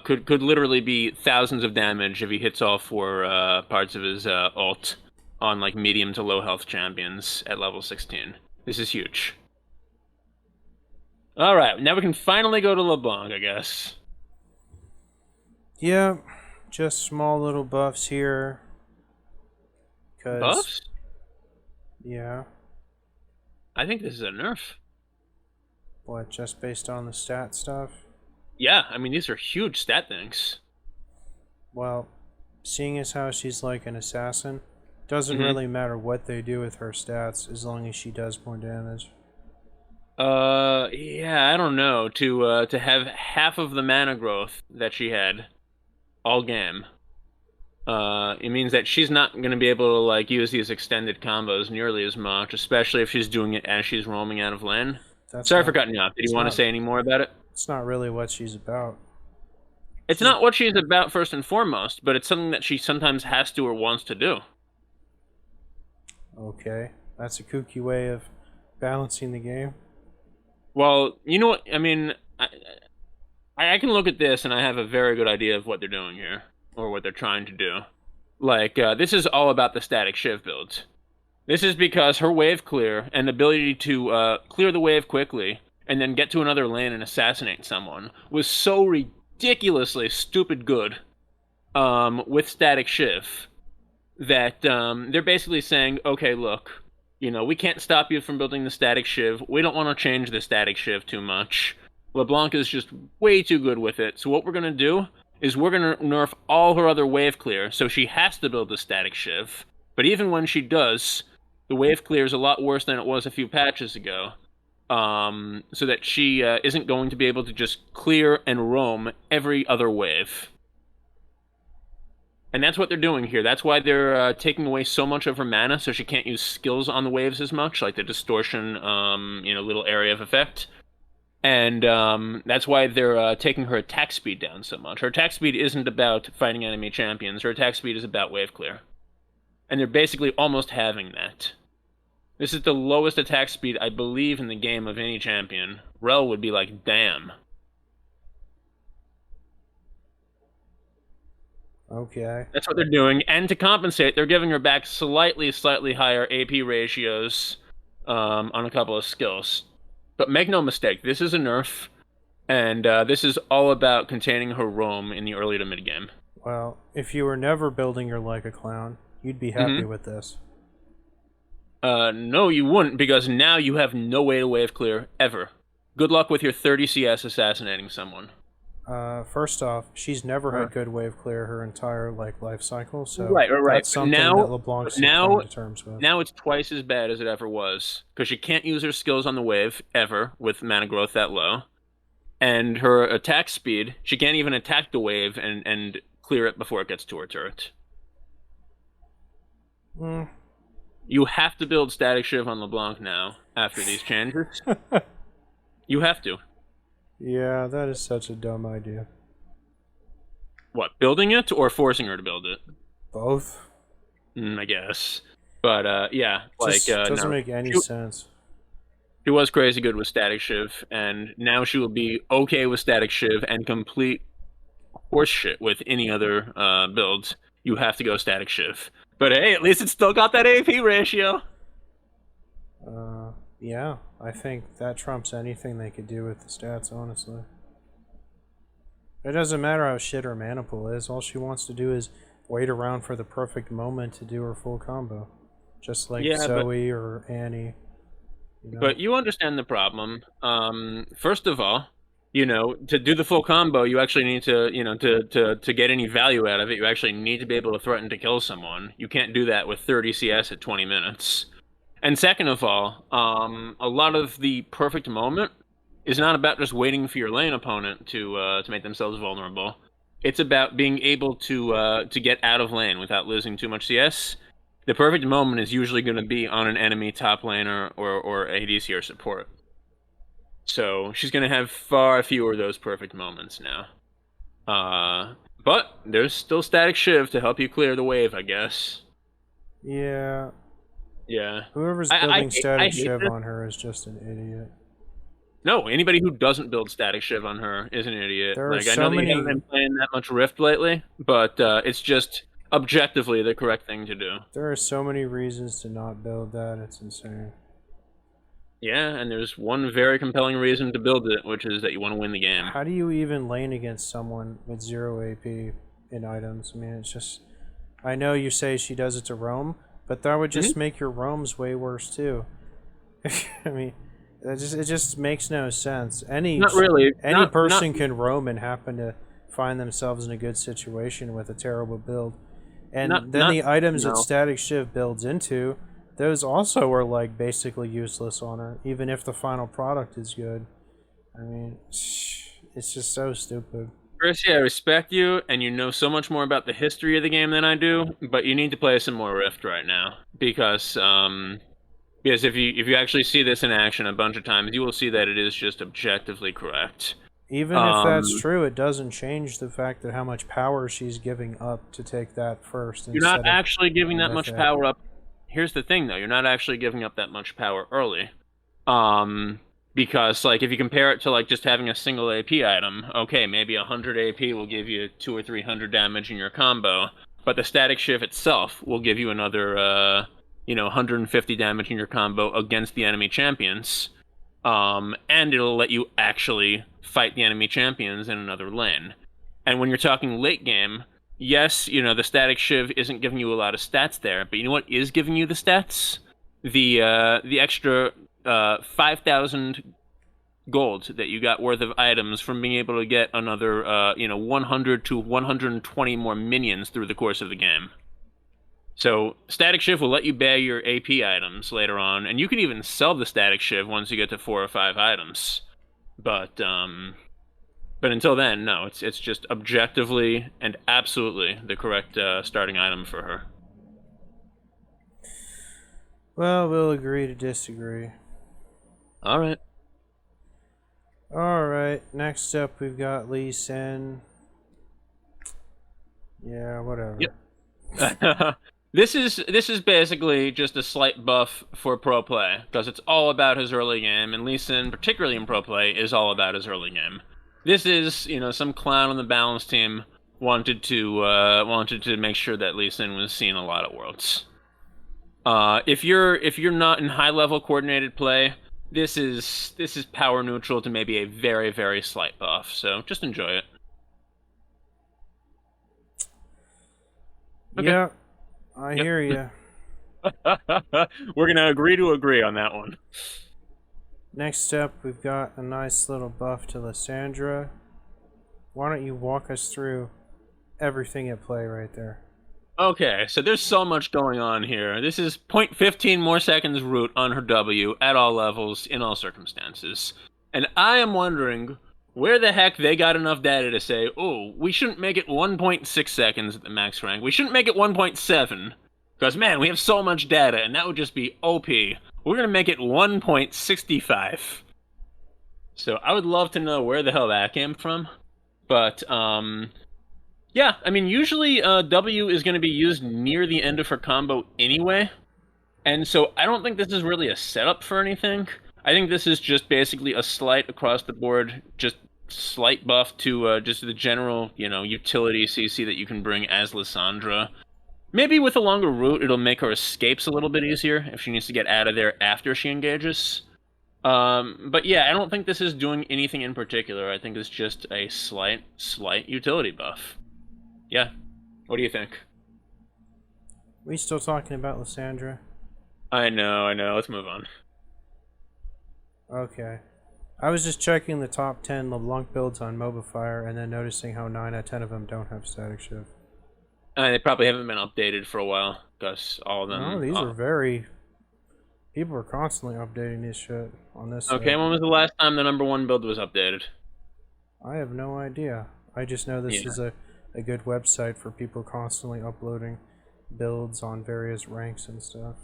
could literally be thousands of damage if he hits all 4 parts of his ult on like medium to low health champions at level 16. This is huge. All right, now we can finally go to LeBlanc, I guess. Yeah, just small little buffs here. Buffs? Yeah. I think this is a nerf. What, just based on the stat stuff? Yeah, I mean, these are huge stat things. Well, seeing as how she's like an assassin, doesn't really matter what they do with her stats as long as she does more damage. Yeah, I don't know. To have half of the mana growth that she had all game, it means that she's not going to be able to like use these extended combos nearly as much, especially if she's doing it as she's roaming out of lane. Sorry for cutting you off. Did you want to say any more about it? It's not really what she's about. It's not what she's about first and foremost, but it's something that she sometimes has to or wants to do. Okay, that's a kooky way of balancing the game. Well, you know what? I mean, I can look at this and I have a very good idea of what they're doing here, or what they're trying to do. Like, this is all about the static Shiv build. This is because her wave clear and ability to clear the wave quickly and then get to another lane and assassinate someone was so ridiculously stupid good with static Shiv that they're basically saying, okay, look, we can't stop you from building the static Shiv. We don't want to change the static Shiv too much. LeBlanc is just way too good with it. So what we're going to do is we're going to nerf all her other wave clear, so she has to build the static Shiv. But even when she does, the wave clear is a lot worse than it was a few patches ago. So that she isn't going to be able to just clear and roam every other wave. And that's what they're doing here. That's why they're taking away so much of her mana, so she can't use skills on the waves as much, like the distortion, little area of effect. And that's why they're taking her attack speed down so much. Her attack speed isn't about fighting enemy champions. Her attack speed is about wave clear. And they're basically almost having that. This is the lowest attack speed, I believe, in the game of any champion. Rel would be like, damn. Okay. That's what they're doing. And to compensate, they're giving her back slightly higher AP ratios on a couple of skills. But make no mistake, this is a nerf, and this is all about containing her roam in the early to mid game. Well, if you were never building her like a clown, you'd be happy with this. No, you wouldn't, because now you have no way to wave clear, ever. Good luck with your 30 CS assassinating someone. First off, she's never had good wave clear her entire life cycle, so right. that's something that LeBlanc's coming to terms with. Now it's twice as bad as it ever was, because she can't use her skills on the wave, ever, with mana growth that low. And her attack speed, she can't even attack the wave and clear it before it gets to her turret. You have to build static Shiv on LeBlanc now, after these changes. You have to. Yeah, that is such a dumb idea. What, building it or forcing her to build it? Both. I guess. But, yeah. Doesn't make any sense. She was crazy good with static Shiv, and now she will be okay with static Shiv and complete horseshit with any other builds. You have to go static Shiv. But hey, at least it's still got that AP ratio. Yeah, I think that trumps anything they could do with the stats, honestly. It doesn't matter how shit her mana pool is. All she wants to do is wait around for the perfect moment to do her full combo. Just like Zoe or Annie. But you understand the problem. First of all, to do the full combo, you actually need to, to get any value out of it, you actually need to be able to threaten to kill someone. You can't do that with 30 CS at 20 minutes. And second of all, a lot of the perfect moment is not about just waiting for your lane opponent to make themselves vulnerable. It's about being able to get out of lane without losing too much CS. The perfect moment is usually going to be on an enemy top laner or ADC or support. So she's going to have far fewer of those perfect moments now. But there's still Static Shiv to help you clear the wave, I guess. Yeah. Yeah. Whoever's building Static Shiv on her is just an idiot. No, anybody who doesn't build Static Shiv on her is an idiot. There like, are I so know that many... you haven't been playing that much Rift lately, but it's just objectively the correct thing to do. There are so many reasons to not build that, it's insane. Yeah, and there's one very compelling reason to build it, which is that you want to win the game. How do you even lane against someone with 0 AP in items? I mean, it's just... I know you say she does it to roam, but that would just make your roams way worse too. I mean, it just makes no sense. Not really. Any person can roam and happen to find themselves in a good situation with a terrible build. And then the items that Static Shiv builds into, those also are like basically useless on her, even if the final product is good. I mean, it's just so stupid. Percy, I respect you, and you know so much more about the history of the game than I do, but you need to play some more Rift right now, because if you actually see this in action a bunch of times, you will see that it is just objectively correct. Even if that's true, it doesn't change the fact that how much power she's giving up to take that first. You're not actually giving that much power up. Here's the thing, though. You're not actually giving up that much power early. Because, like, if you compare it to, like, just having a single AP item, okay, maybe 100 AP will give you 200 or 300 damage in your combo, but the Static Shiv itself will give you another, 150 damage in your combo against the enemy champions. And it'll let you actually fight the enemy champions in another lane. And when you're talking late game, yes, the Static Shiv isn't giving you a lot of stats there, but you know what is giving you the stats? The extra 5,000 gold that you got worth of items from being able to get another 100 to 120 more minions through the course of the game. So Static Shiv will let you buy your AP items later on, and you can even sell the Static Shiv once you get to 4 or 5 items. But until then, no, it's just objectively and absolutely the correct starting item for her. Well, we'll agree to disagree. Alright. Alright, next up we've got Lee Sin. Yeah, whatever. Yep. This is basically just a slight buff for pro play, because it's all about his early game, and Lee Sin, particularly in pro play, is all about his early game. This is, some clown on the balance team wanted to make sure that Lee Sin was seeing a lot of worlds. If you're not in high level coordinated play, this is power neutral to maybe a very, very slight buff. So just enjoy it. Okay. Yeah, I hear you. We're gonna agree to agree on that one. Next up, we've got a nice little buff to Lissandra. Why don't you walk us through everything at play right there? Okay, so there's so much going on here. This is 0.15 more seconds root on her W at all levels, in all circumstances. And I am wondering where the heck they got enough data to say, oh, we shouldn't make it 1.6 seconds at the max rank. We shouldn't make it 1.7. Because, man, we have so much data, and that would just be OP. We're going to make it 1.65. So I would love to know where the hell that came from. But, yeah, I mean, usually W is going to be used near the end of her combo anyway. And so I don't think this is really a setup for anything. I think this is just basically a slight across the board, just slight buff to just the general, utility CC that you can bring as Lissandra. Maybe with a longer route, it'll make her escapes a little bit easier if she needs to get out of there after she engages. But yeah, I don't think this is doing anything in particular. I think it's just a slight utility buff. Yeah. What do you think? We still talking about Lissandra? I know. Let's move on. Okay. I was just checking the top 10 LeBlanc builds on Mobifier and then noticing how 9 out of 10 of them don't have Static Shiv. They probably haven't been updated for a while, because all of them... No, these are very... People are constantly updating this shit on this Okay, when was the last time the #1 build was updated? I have no idea. I just know this is a good website for people constantly uploading builds on various ranks and stuff.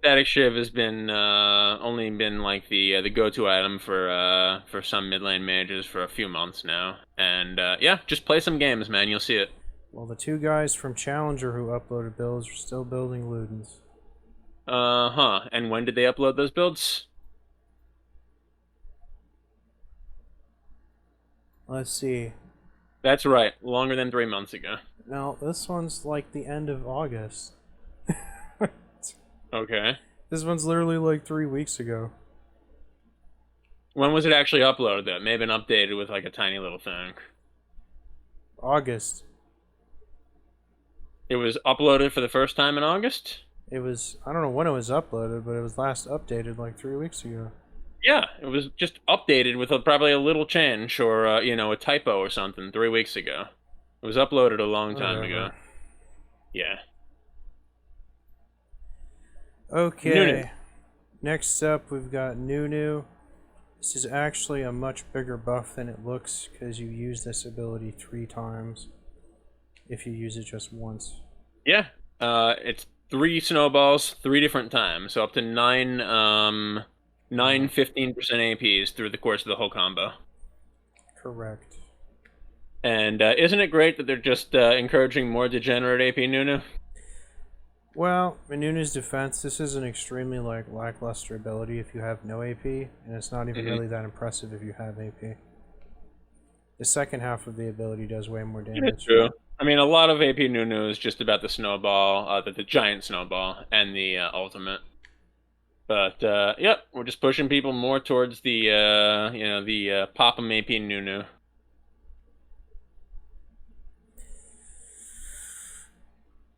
Static Shiv has been only been like the go-to item for some mid lane mages for a few months now, and yeah, just play some games, man. You'll see it. Well, the two guys from Challenger who uploaded builds are still building Ludens. Huh. And when did they upload those builds? Let's see. That's right, longer than 3 months ago. Now, this one's like the end of August. Okay. This one's literally like 3 weeks ago. When was it actually uploaded, though? It may have been updated with like a tiny little thing. August. It was uploaded for the first time in August? It was, I don't know when it was uploaded, but it was last updated like 3 weeks ago. Yeah, it was just updated with probably a little change or, a typo or something 3 weeks ago. It was uploaded a long time ago. Yeah. Okay. Nunu. Next up, we've got Nunu. This is actually a much bigger buff than it looks because you use this ability 3 times if you use it just once. Yeah. It's 3 snowballs 3 different times, so up to 9 15% APs through the course of the whole combo. Correct. And isn't it great that they're just encouraging more degenerate AP Nunu? Well, in Nunu's defense, this is an extremely lackluster ability if you have no AP, and it's not even really that impressive if you have AP. The second half of the ability does way more damage. That's true. I mean, a lot of AP Nunu is just about the snowball, the giant snowball, and the ultimate. But yep, we're just pushing people more towards the pop 'em AP Nunu.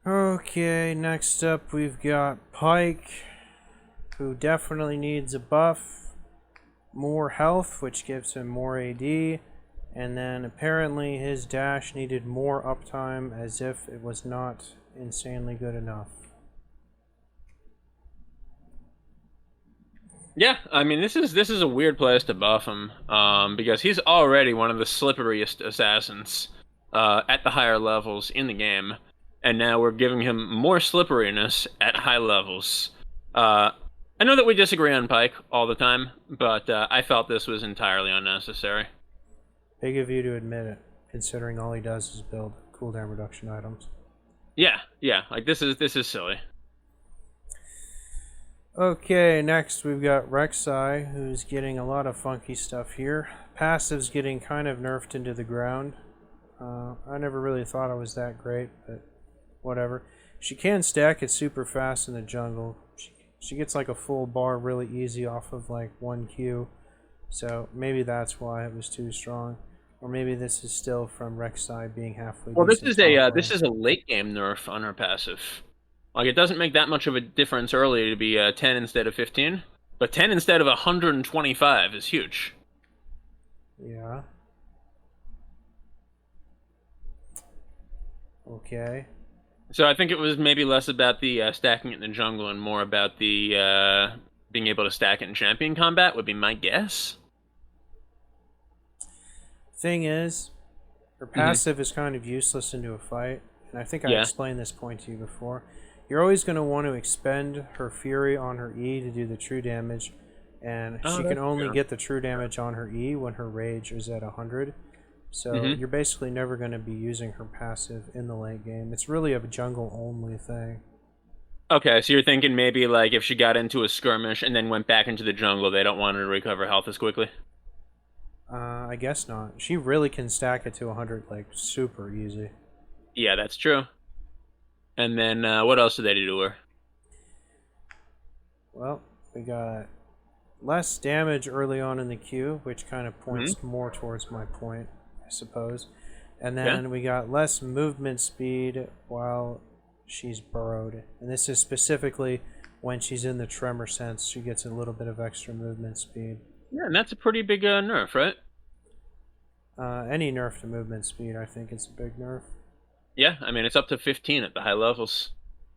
Okay, next up we've got Pyke, who definitely needs a buff, more health, which gives him more AD, and then apparently his dash needed more uptime as if it was not insanely good enough. Yeah, I mean this is a weird place to buff him, because he's already one of the slipperiest assassins at the higher levels in the game. And now we're giving him more slipperiness at high levels. I know that we disagree on Pyke all the time, but I felt this was entirely unnecessary. Big of you to admit it, considering all he does is build cooldown reduction items. Yeah, like this is silly. Okay, next we've got Rek'Sai, who's getting a lot of funky stuff here. Passive's getting kind of nerfed into the ground. I never really thought it was that great, but whatever. She can stack it super fast in the jungle. She gets like a full bar really easy off of like 1Q. So maybe that's why it was too strong. Or maybe this is still from Rek'Sai being halfway. Well, this is a late game nerf on her passive. Like, it doesn't make that much of a difference early to be 10 instead of 15, but 10 instead of 125 is huge. Yeah. Okay. So I think it was maybe less about the stacking it in the jungle and more about the being able to stack it in champion combat would be my guess. Thing is, her passive is kind of useless into a fight, and I think I explained this point to you before. You're always going to want to expend her Fury on her E to do the true damage, and she can only get the true damage on her E when her Rage is at 100. So you're basically never going to be using her passive in the late game. It's really a jungle-only thing. Okay, so you're thinking maybe like if she got into a skirmish and then went back into the jungle, they don't want her to recover health as quickly? I guess not. She really can stack it to 100 like super easy. Yeah, that's true. And then what else do they do to her? Well, we got less damage early on in the queue, which kind of points more towards my point, I suppose. And then we got less movement speed while she's burrowed. And this is specifically when she's in the tremor sense, she gets a little bit of extra movement speed. Yeah, and that's a pretty big nerf, right? Any nerf to movement speed, I think it's a big nerf. Yeah, I mean, it's up to 15 at the high levels.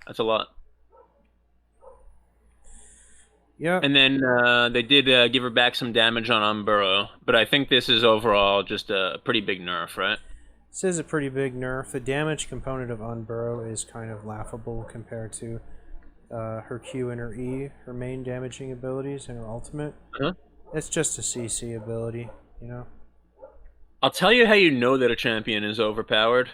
That's a lot. Yeah. And then they did give her back some damage on Unburrow, but I think this is overall just a pretty big nerf, right? This is a pretty big nerf. The damage component of Unburrow is kind of laughable compared to her Q and her E, her main damaging abilities, and her ultimate. Uh-huh. It's just a CC ability, you know? I'll tell you how you know that a champion is overpowered.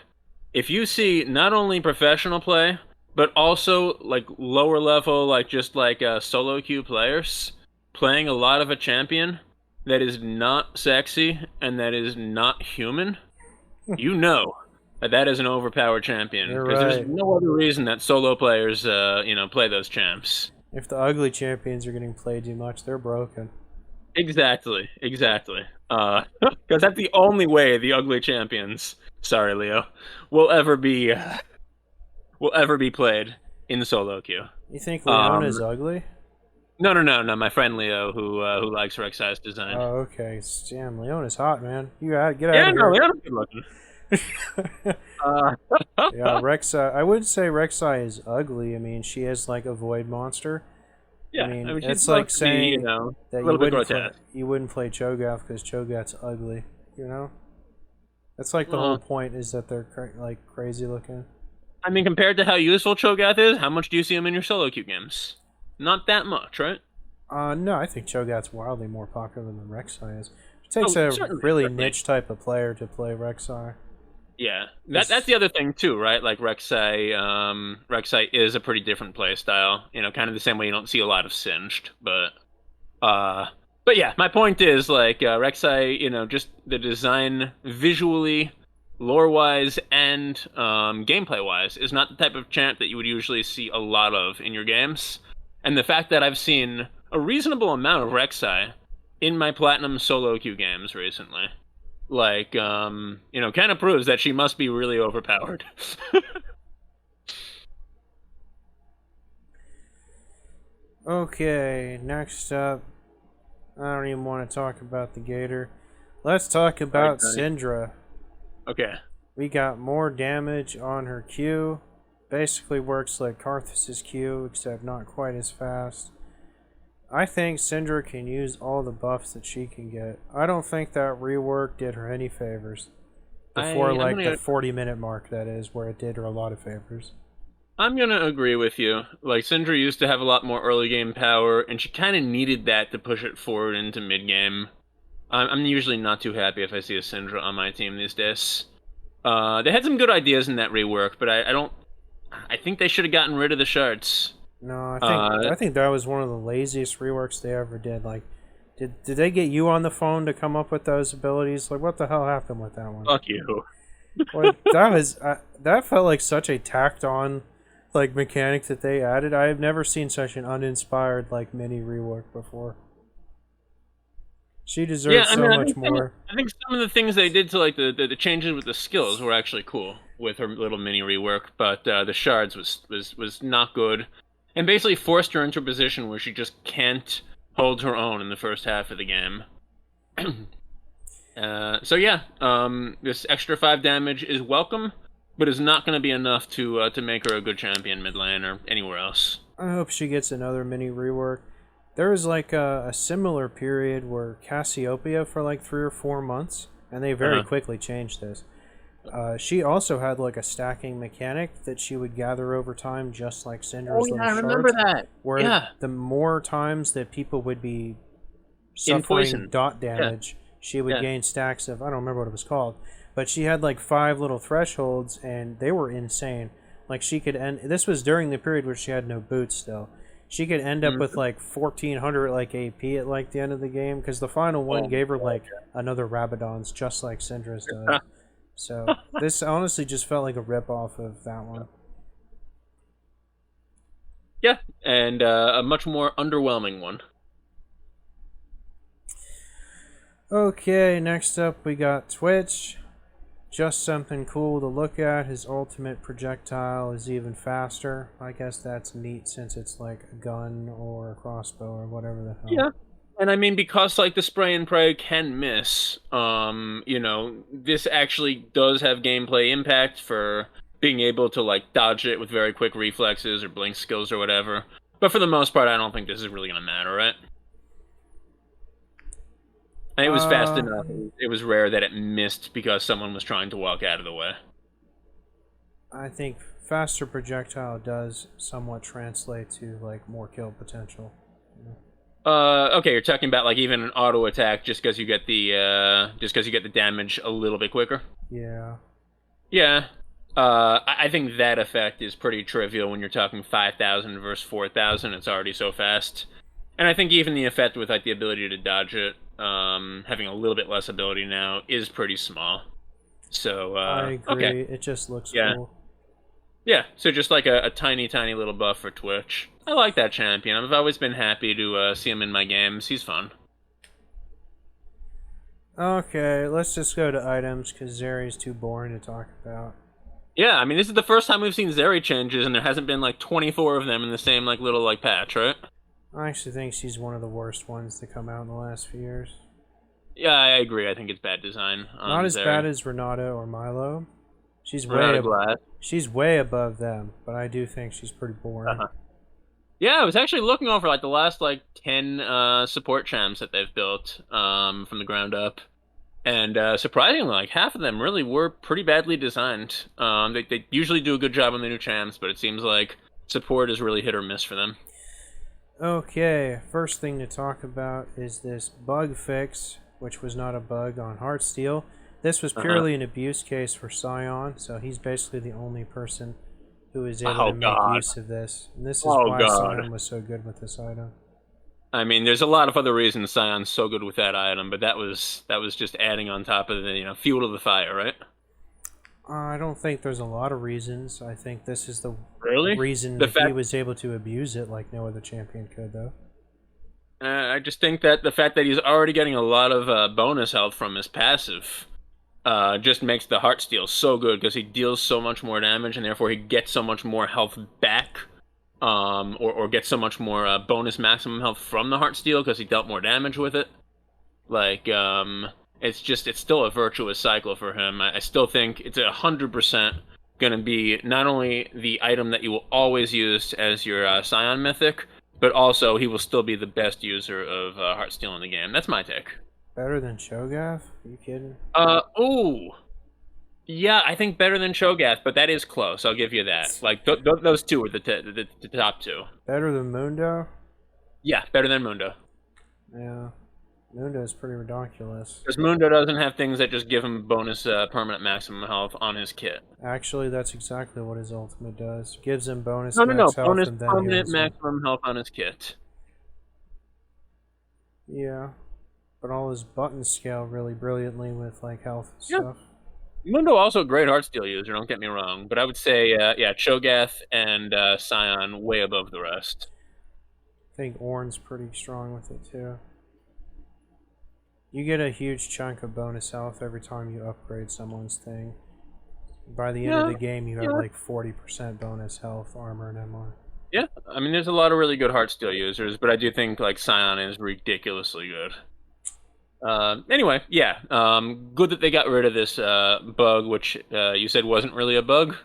If you see not only professional play, but also like lower level, like just like solo queue players playing a lot of a champion that is not sexy and that is not human, you know that is an overpowered champion. Because there's no other reason that solo players, play those champs. If the ugly champions are getting played too much, they're broken. Exactly. Because that's the only way the ugly champions, sorry Leo, will ever be played in the solo queue. You think Leona's ugly? No. My friend Leo, who likes Rek'Sai's design. Oh, okay. Damn, Leona's hot, man. You get out of here. No, Leona's good looking. Yeah, Rek'Sai. I wouldn't say Rek'Sai is ugly. I mean, she is like a void monster. Yeah, I mean it's like saying that you wouldn't play Cho'Gath because Cho'Gath's ugly. You know, that's like the whole point is that they're like crazy looking. I mean, compared to how useful Cho'Gath is, how much do you see him in your solo queue games? Not that much, right? No, I think Cho'Gath's wildly more popular than Rek'Sai is. It takes a really niche type of player to play Rek'Sai. Yeah, that's the other thing too, right? Like Rek'Sai is a pretty different play style. You know, kind of the same way you don't see a lot of Singed, but yeah, my point is like Rek'Sai, you know, just the design visually, lore-wise, and gameplay-wise is not the type of champ that you would usually see a lot of in your games. And the fact that I've seen a reasonable amount of Rek'Sai in my Platinum solo queue games recently, like, kind of proves that she must be really overpowered. Okay, next up, I don't even want to talk about the Gator. Let's talk about Syndra. Okay. We got more damage on her Q. Basically works like Karthus's Q, except not quite as fast. I think Syndra can use all the buffs that she can get. I don't think that rework did her any favors. Before the 40-minute mark, that is, where it did her a lot of favors. I'm gonna agree with you. Like, Syndra used to have a lot more early game power, and she kind of needed that to push it forward into mid game. I'm usually not too happy if I see a Syndra on my team these days. They had some good ideas in that rework, but I think they should have gotten rid of the shards. No, I think that was one of the laziest reworks they ever did. Like, did they get you on the phone to come up with those abilities? Like, what the hell happened with that one? Fuck you. Like, that felt like such a tacked on like mechanic that they added. I have never seen such an uninspired like mini rework before. She deserves so much more. I think some of the things they did to like the changes with the skills were actually cool with her little mini rework, but the shards was not good. And basically forced her into a position where she just can't hold her own in the first half of the game. So yeah, this extra 5 damage is welcome, but is not going to be enough to make her a good champion mid lane or anywhere else. I hope she gets another mini rework. There was like a similar period where Cassiopeia for like 3 or 4 months, and they very quickly changed this. She also had like a stacking mechanic that she would gather over time, just like Syndra's little shards. I remember that. Where the more times that people would be suffering dot damage, she would gain stacks of, I don't remember what it was called, but she had like 5 little thresholds, and they were insane. Like she could end. This was during the period where she had no boots still. She could end up with like 1400 like AP at like the end of the game, because the final one gave her like another Rabadon's, just like Syndra's does. So this honestly just felt like a rip-off of that one. Yeah, and a much more underwhelming one. Okay, next up we got Twitch. Just something cool to look at. His ultimate projectile is even faster. I guess that's neat since it's like a gun or a crossbow or whatever the hell. Yeah. And I mean, because like the spray and pray can miss, this actually does have gameplay impact for being able to like dodge it with very quick reflexes or blink skills or whatever. But for the most part, I don't think this is really going to matter, right? And it was fast enough. It was rare that it missed because someone was trying to walk out of the way. I think faster projectile does somewhat translate to like more kill potential. Okay, you're talking about like even an auto attack just because you get the damage a little bit quicker. Yeah. Yeah. I think that effect is pretty trivial when you're talking 5,000 versus 4,000. It's already so fast. And I think even the effect with like the ability to dodge it, having a little bit less ability now, is pretty small. So I okay, agree. It just looks yeah, cool. yeah. So just like a tiny, tiny little buff for Twitch. I like that champion. I've always been happy to see him in my games. He's fun. Okay, let's just go to items because Zeri's too boring to talk about. Yeah, I mean this is the first time we've seen Zeri changes, and there hasn't been like 24 of them in the same like little like patch, right? I actually think she's one of the worst ones to come out in the last few years. Yeah, I agree. I think it's bad design. Not as Zeri. bad as Renata or Milo. She's Renata she's way above them, but I do think she's pretty boring. Yeah, I was actually looking over like the last like 10 support champs that they've built from the ground up. And surprisingly, like half of them really were pretty badly designed. They usually do a good job on the new champs, but it seems like support is really hit or miss for them. Okay, first thing to talk about is this bug fix, which was not a bug on Heartsteel. This was purely an abuse case for Scion, so he's basically the only person who is able to make use of this. And this is why Scion was so good with this item. I mean, there's a lot of other reasons Scion's so good with that item, but that was just adding on top of the fuel to the fire, right? I don't think there's a lot of reasons. I think this is the reason he was able to abuse it like no other champion could, though. I just think that the fact that he's already getting a lot of bonus health from his passive just makes the Heartsteel so good because he deals so much more damage and therefore he gets so much more health back. Or gets so much more bonus maximum health from the Heartsteel because he dealt more damage with it. Like, it's still a virtuous cycle for him. I still think it's 100% gonna be not only the item that you will always use as your Scion Mythic, but also he will still be the best user of Heartsteel in the game. That's my take. Better than Cho'Gath? Are you kidding? Ooh. Yeah, I think better than Cho'Gath, but that is close. I'll give you that. Like, those two are the top two. Better than Mundo? Yeah, better than Mundo. Yeah. Mundo is pretty ridiculous. Because Mundo doesn't have things that just give him bonus permanent maximum health on his kit. Actually, that's exactly what his ultimate does. Gives him bonus bonus and then permanent maximum health on his kit. Yeah. But all his buttons scale really brilliantly with like health and stuff. Mundo also a great Heartsteel user, don't get me wrong, but I would say, Cho'Gath and Scion way above the rest. I think Ornn's pretty strong with it too. You get a huge chunk of bonus health every time you upgrade someone's thing. By the end of the game, you have like 40% bonus health, armor, and MR. Yeah, I mean, there's a lot of really good Heartsteel users, but I do think like Scion is ridiculously good. Anyway, yeah, good that they got rid of this bug, which you said wasn't really a bug.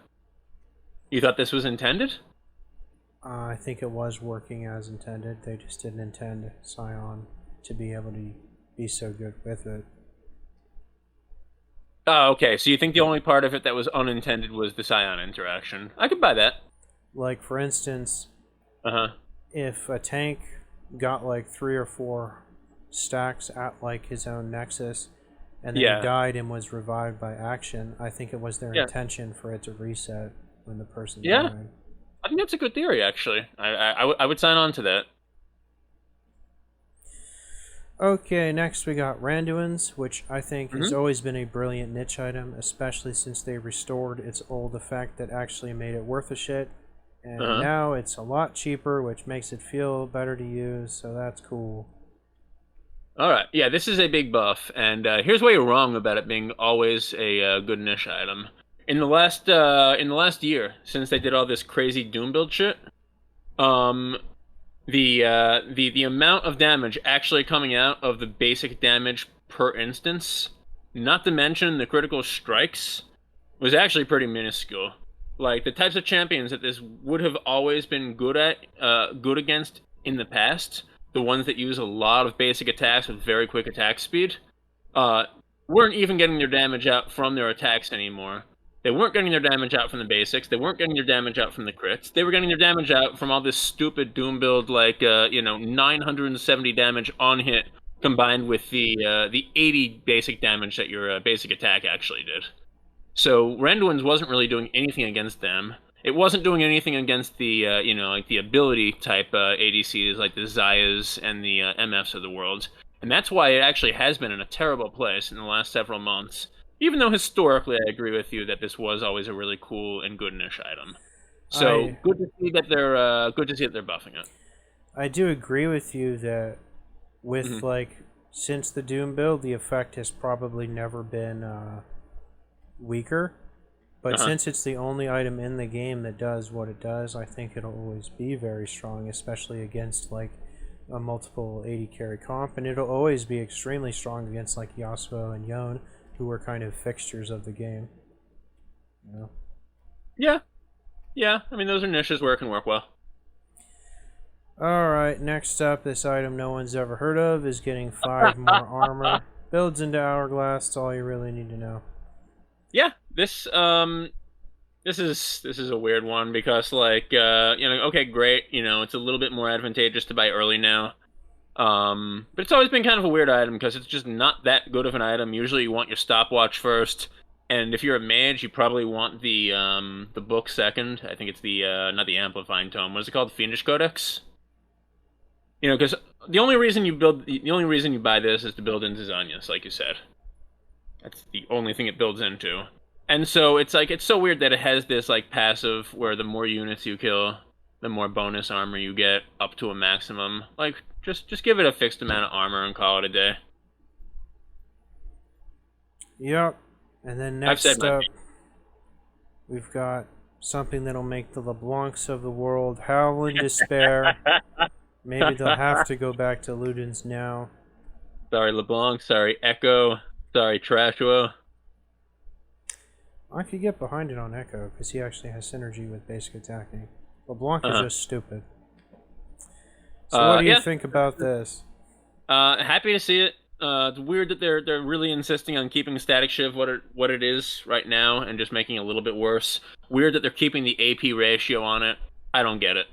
You thought this was intended? I think it was working as intended. They just didn't intend Scion to be able to be so good with it. Oh, okay. So you think the only part of it that was unintended was the Scion interaction? I could buy that. Like, for instance, if a tank got like 3 or 4 stacks at like his own Nexus, and then he died and was revived by action, I think it was their intention for it to reset when the person died. I think that's a good theory, actually. I would sign on to that. Okay, next we got Randuin's, which I think has always been a brilliant niche item, especially since they restored its old effect that actually made it worth a shit. And now it's a lot cheaper, which makes it feel better to use, so that's cool. Alright, yeah, this is a big buff, and here's why you're wrong about it being always a good niche item. In the last year, since they did all this crazy Doom build shit, the amount of damage actually coming out of the basic damage per instance, not to mention the critical strikes, was actually pretty minuscule. Like, the types of champions that this would have always been good against in the past, the ones that use a lot of basic attacks with very quick attack speed, weren't even getting their damage out from their attacks anymore. They weren't getting their damage out from the basics. They weren't getting their damage out from the crits. They were getting their damage out from all this stupid Doom build, like 970 damage on hit, combined with the 80 basic damage that your basic attack actually did. So Randuin's wasn't really doing anything against them. It wasn't doing anything against the the ability type ADCs like the Zayas and the MFs of the world, and that's why it actually has been in a terrible place in the last several months. Even though historically, I agree with you that this was always a really cool and good niche item. So good to see that they're buffing it. I do agree with you that with since the Doom build, the effect has probably never been weaker. But since it's the only item in the game that does what it does, I think it'll always be very strong, especially against like a multiple 80 carry comp, and it'll always be extremely strong against like Yasuo and Yone, who are kind of fixtures of the game. You know? Yeah. I mean, those are niches where it can work well. Alright, next up, this item no one's ever heard of is getting 5 more armor. Builds into Hourglass, that's all you really need to know. Yeah, this is a weird one because okay, great, it's a little bit more advantageous to buy early now. But it's always been kind of a weird item because it's just not that good of an item. Usually you want your stopwatch first, and if you're a mage, you probably want the book second. I think it's the not the Amplifying Tome. What is it called? The Fiendish Codex. Because the only reason you buy this is to build into Zanyas, like you said. That's the only thing it builds into. And so it's so weird that it has this like passive where the more units you kill, the more bonus armor you get up to a maximum. Like just give it a fixed amount of armor and call it a day. Yep. And then next up, we've got something that'll make the LeBlancs of the world howl in despair. Maybe they'll have to go back to Ludens now. Sorry, LeBlanc. Sorry, Echo. Sorry, Trashua. I could get behind it on Echo, because he actually has synergy with basic attacking. LeBlanc is just stupid. So what do you think about this? Happy to see it. It's weird that they're really insisting on keeping Static Shiv what it is right now and just making it a little bit worse. Weird that they're keeping the AP ratio on it. I don't get it.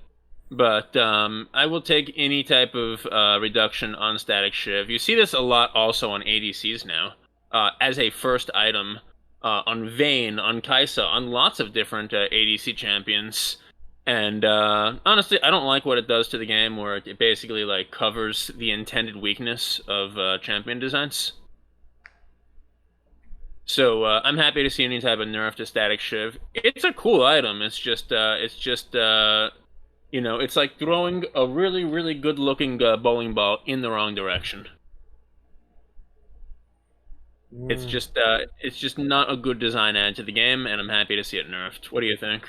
But I will take any type of reduction on Static Shiv. You see this a lot also on ADCs now. As a first item on Vayne, on Kai'Sa, on lots of different ADC champions. And honestly, I don't like what it does to the game, where it basically like covers the intended weakness of champion designs. So I'm happy to see any type of nerf to Static Shiv. It's a cool item. It's just it's like throwing a really, really good-looking bowling ball in the wrong direction. It's just not a good design add to the game, and I'm happy to see it nerfed. What do you think?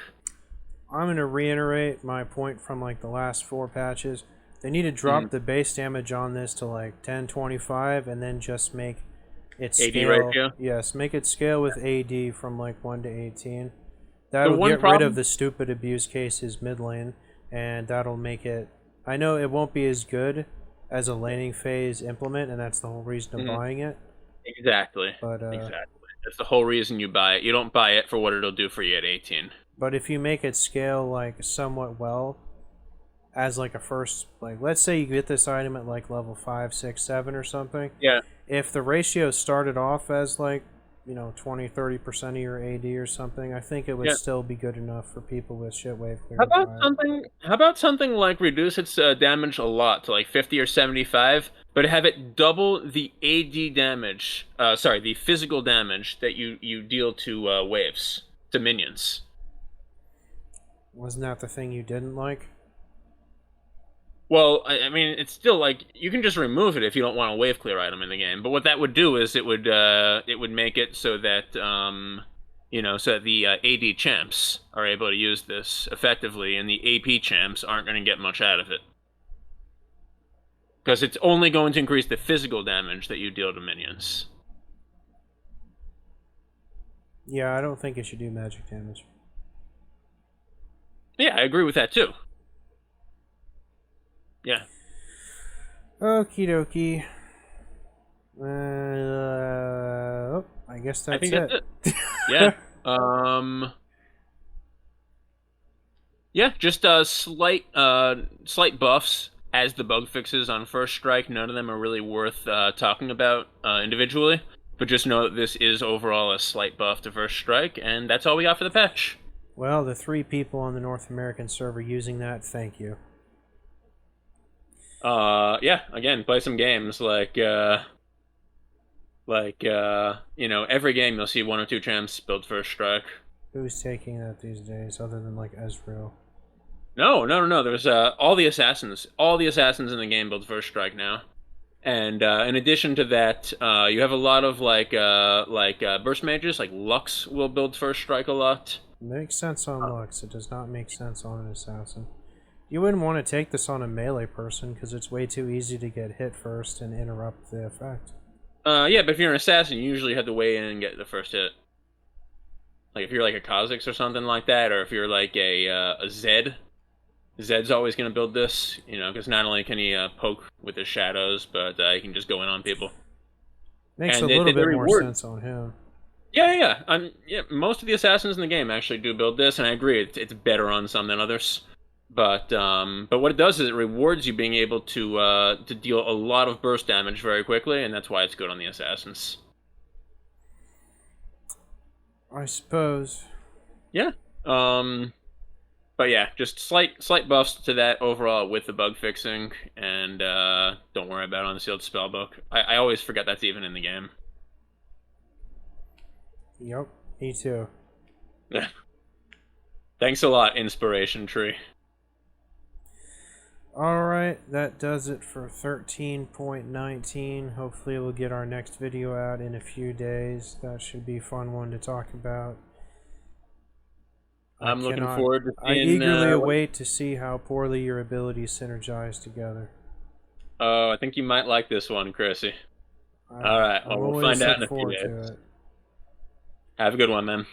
I'm going to reiterate my point from like the last 4 patches. They need to drop the base damage on this to like 1025 and then just make it scale. AD ratio? Yes, make it scale with AD from like 1 to 18. That'll get rid of the stupid abuse cases mid lane, and that'll make it... I know it won't be as good as a laning phase implement, and that's the whole reason of buying it. Exactly. But, exactly. That's the whole reason you buy it. You don't buy it for what it'll do for you at 18. But if you make it scale like somewhat well, as like a first, like let's say you get this item at like level 5, 6, 7 or something. Yeah. If the ratio started off as like 20-30% of your AD or something, I think it would still be good enough for people with shit wave clear. How about something like reduce its damage a lot to like 50 or 75, but have it double the AD damage? The physical damage that you deal to waves, to minions. Wasn't that the thing you didn't like? Well, I mean, it's still like you can just remove it if you don't want a wave clear item in the game. But what that would do is it would make it so that so that the AD champs are able to use this effectively, and the AP champs aren't going to get much out of it because it's only going to increase the physical damage that you deal to minions. Yeah, I don't think it should do magic damage. Yeah, I agree with that too. Yeah. Okie dokie. I guess that's it. Yeah. Um, yeah, just slight buffs as the bug fixes on First Strike. None of them are really worth talking about individually, but just know that this is overall a slight buff to First Strike, and that's all we got for the patch. Well, the 3 people on the North American server using that, thank you. Yeah, again, play some games you know, every game you'll see 1 or 2 champs build First Strike. Who's taking that these days, other than like Ezreal? No. There's all the assassins in the game build First Strike now, and in addition to that, you have a lot of burst mages. Like Lux will build First Strike a lot. Makes sense on Lux. It does not make sense on an assassin. You wouldn't want to take this on a melee person because it's way too easy to get hit first and interrupt the effect. Yeah, but if you're an assassin, you usually have to weigh in and get the first hit. Like if you're like a Kha'Zix or something like that, or if you're like a Zed. Zed's always going to build this, you know, because not only can he poke with his shadows, but he can just go in on people. Makes a little bit more sense on him. Yeah. Most of the assassins in the game actually do build this, and I agree, it's better on some than others. But what it does is it rewards you being able to deal a lot of burst damage very quickly, and that's why it's good on the assassins. I suppose. Yeah. But yeah, just slight buffs to that overall with the bug fixing, and don't worry about Unsealed Spellbook. I always forget that's even in the game. Yep, me too. Thanks a lot, Inspiration Tree. Alright, that does it for 13.19. Hopefully we'll get our next video out in a few days. That should be a fun one to talk about. I'm looking forward to seeing... I eagerly await to see how poorly your abilities synergize together. Oh, I think you might like this one, Chrissy. Alright, well, we'll find out in a few days. Have a good one, man.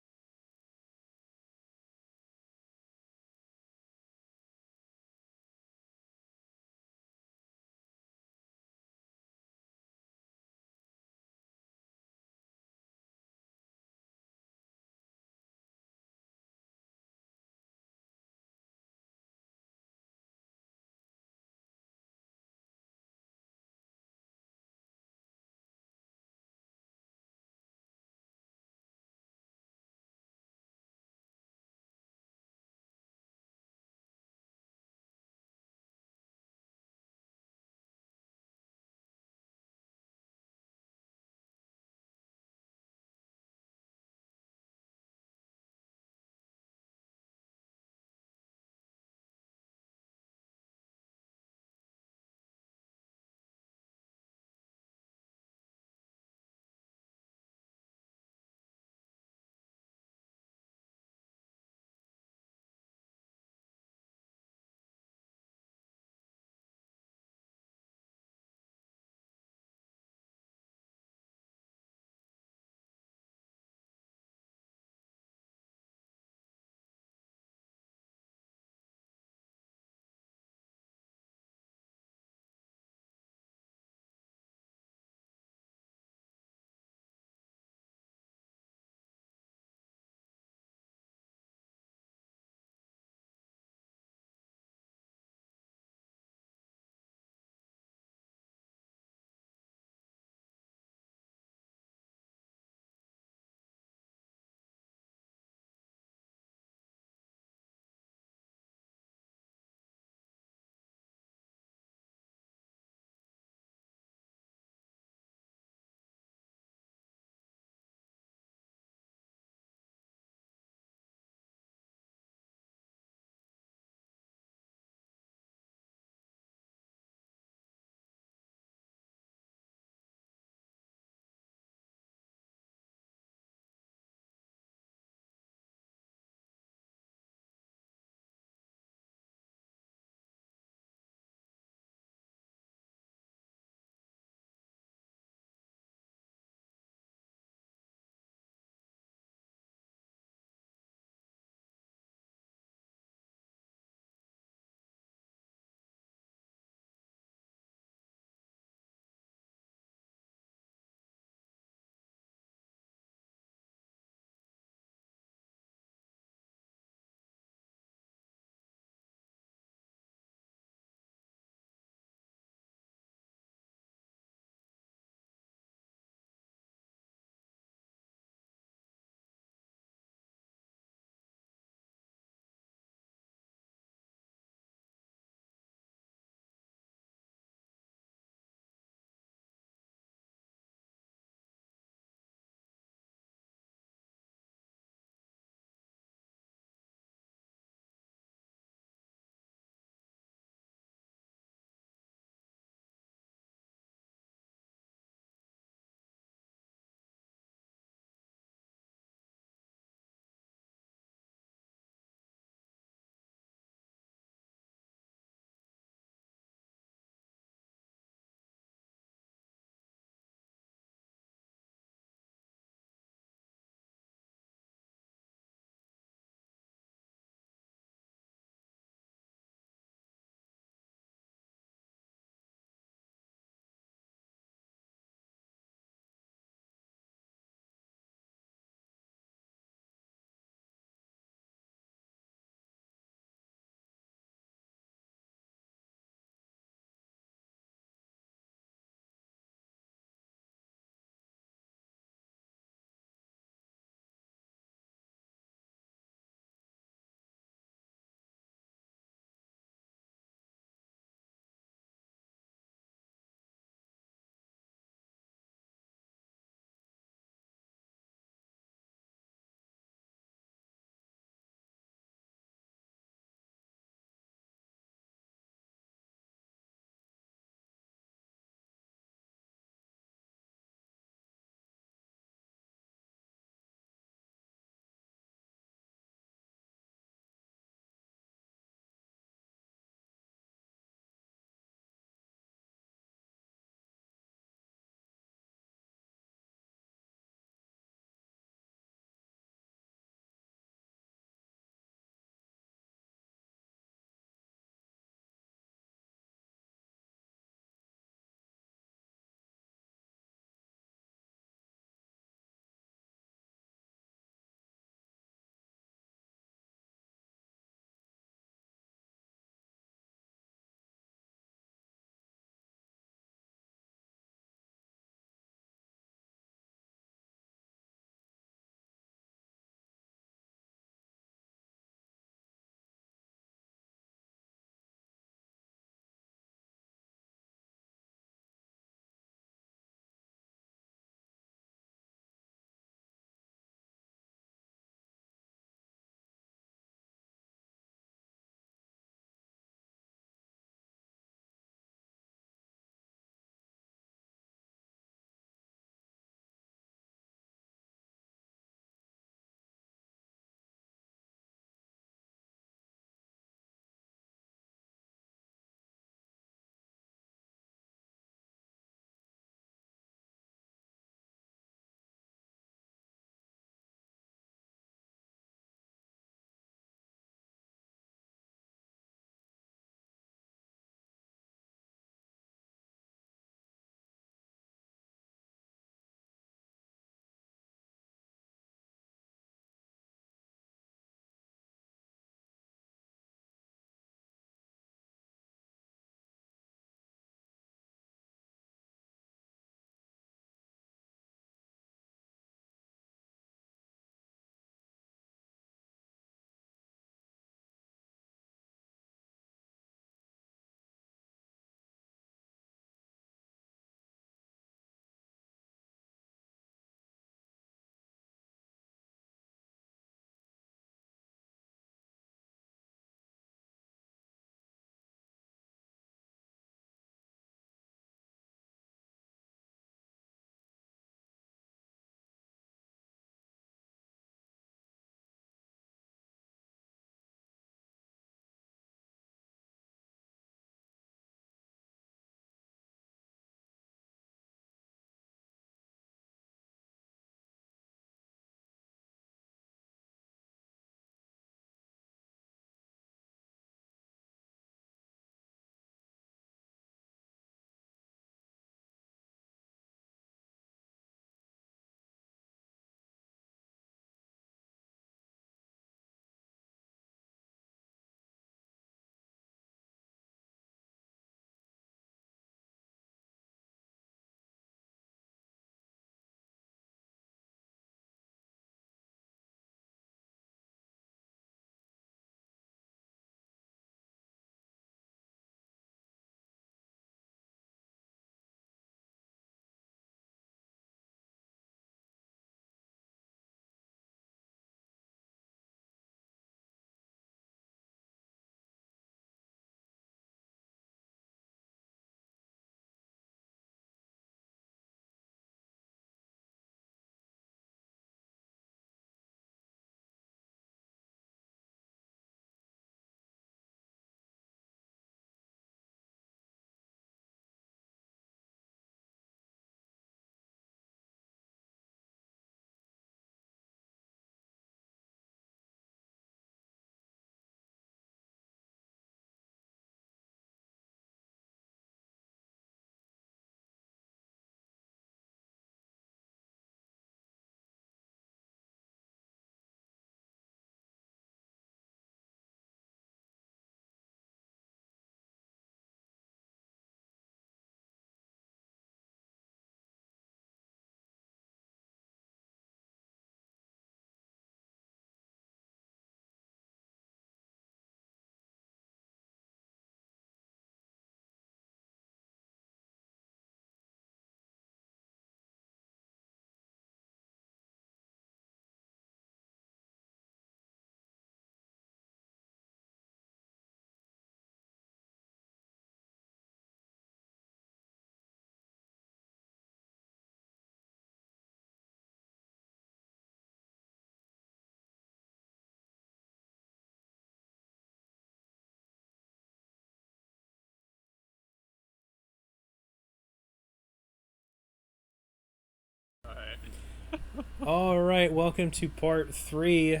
All right, welcome to part 3.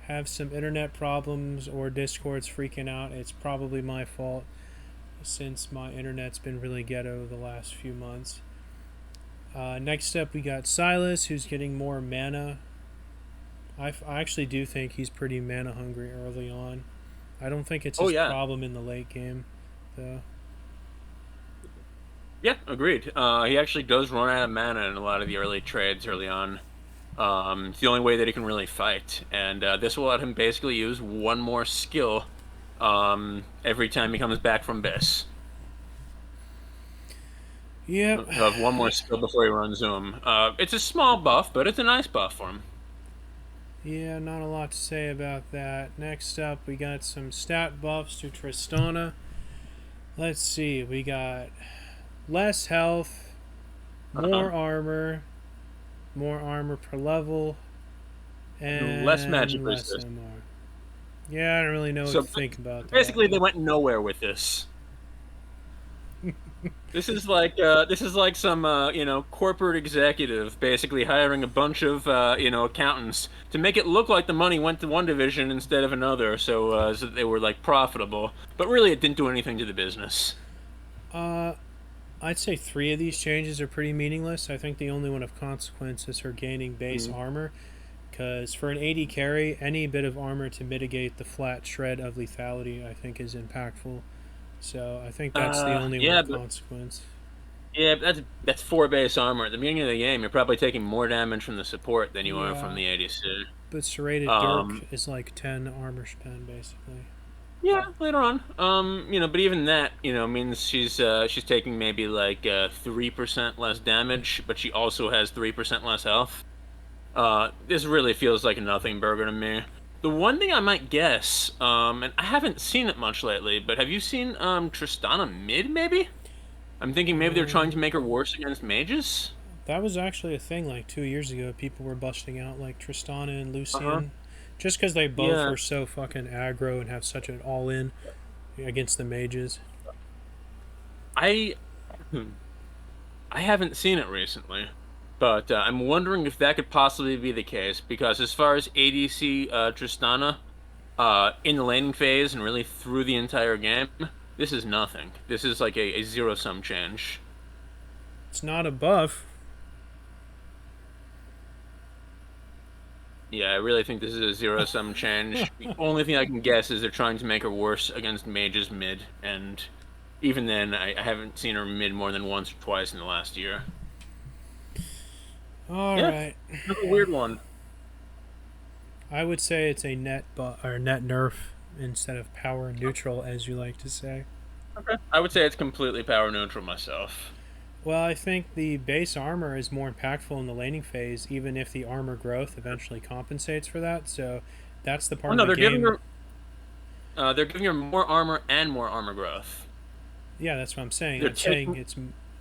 Have some internet problems or Discord's freaking out. It's probably my fault since my internet's been really ghetto the last few months. Next up, we got Silas, who's getting more mana. I actually do think he's pretty mana hungry early on. I don't think it's his problem in the late game, though. Yeah, agreed. He actually does run out of mana in a lot of the early trades early on. It's the only way that he can really fight, and this will let him basically use one more skill every time he comes back from Biss. Yep. Of one more skill before he runs Zoom. It's a small buff, but it's a nice buff for him. Yeah, not a lot to say about that. Next up, we got some stat buffs to Tristana. Let's see, we got less health, more armor per level, and less magic resist. Yeah, I don't really know what to think about that. Basically, they went nowhere with this. This is like some corporate executive basically hiring a bunch of accountants to make it look like the money went to one division instead of another, so that they were like profitable. But really, it didn't do anything to the business. I'd say 3 of these changes are pretty meaningless. I think the only one of consequence is her gaining base armor, because for an AD carry, any bit of armor to mitigate the flat shred of lethality, I think, is impactful. So I think that's the only one of consequence. Yeah, that's 4 base armor. At the beginning of the game, you're probably taking more damage from the support than you are from the ADC. But Serrated Dirk is like 10 armor spend, basically. Yeah, later on. But even that, means she's taking maybe like 3% less damage, but she also has 3% less health. This really feels like a nothing burger to me. The one thing I might guess, and I haven't seen it much lately, but have you seen Tristana mid, maybe? I'm thinking maybe they're trying to make her worse against mages? That was actually a thing like 2 years ago. People were busting out like Tristana and Lucian. Just because they both are so fucking aggro and have such an all-in against the mages. I haven't seen it recently. But I'm wondering if that could possibly be the case, because as far as ADC Tristana, in the laning phase and really through the entire game, this is nothing. This is like a zero-sum change. It's not a buff. Yeah, I really think this is a zero-sum change. The only thing I can guess is they're trying to make her worse against mages mid, and even then, I haven't seen her mid more than once or twice in the last year. Alright. That's a weird one. I would say it's a net nerf instead of power neutral, as you like to say. Okay. I would say it's completely power neutral myself. Well, I think the base armor is more impactful in the laning phase, even if the armor growth eventually compensates for that. So that's the part of the game. They're giving her more armor and more armor growth. Yeah, that's what I'm saying. I'm saying it's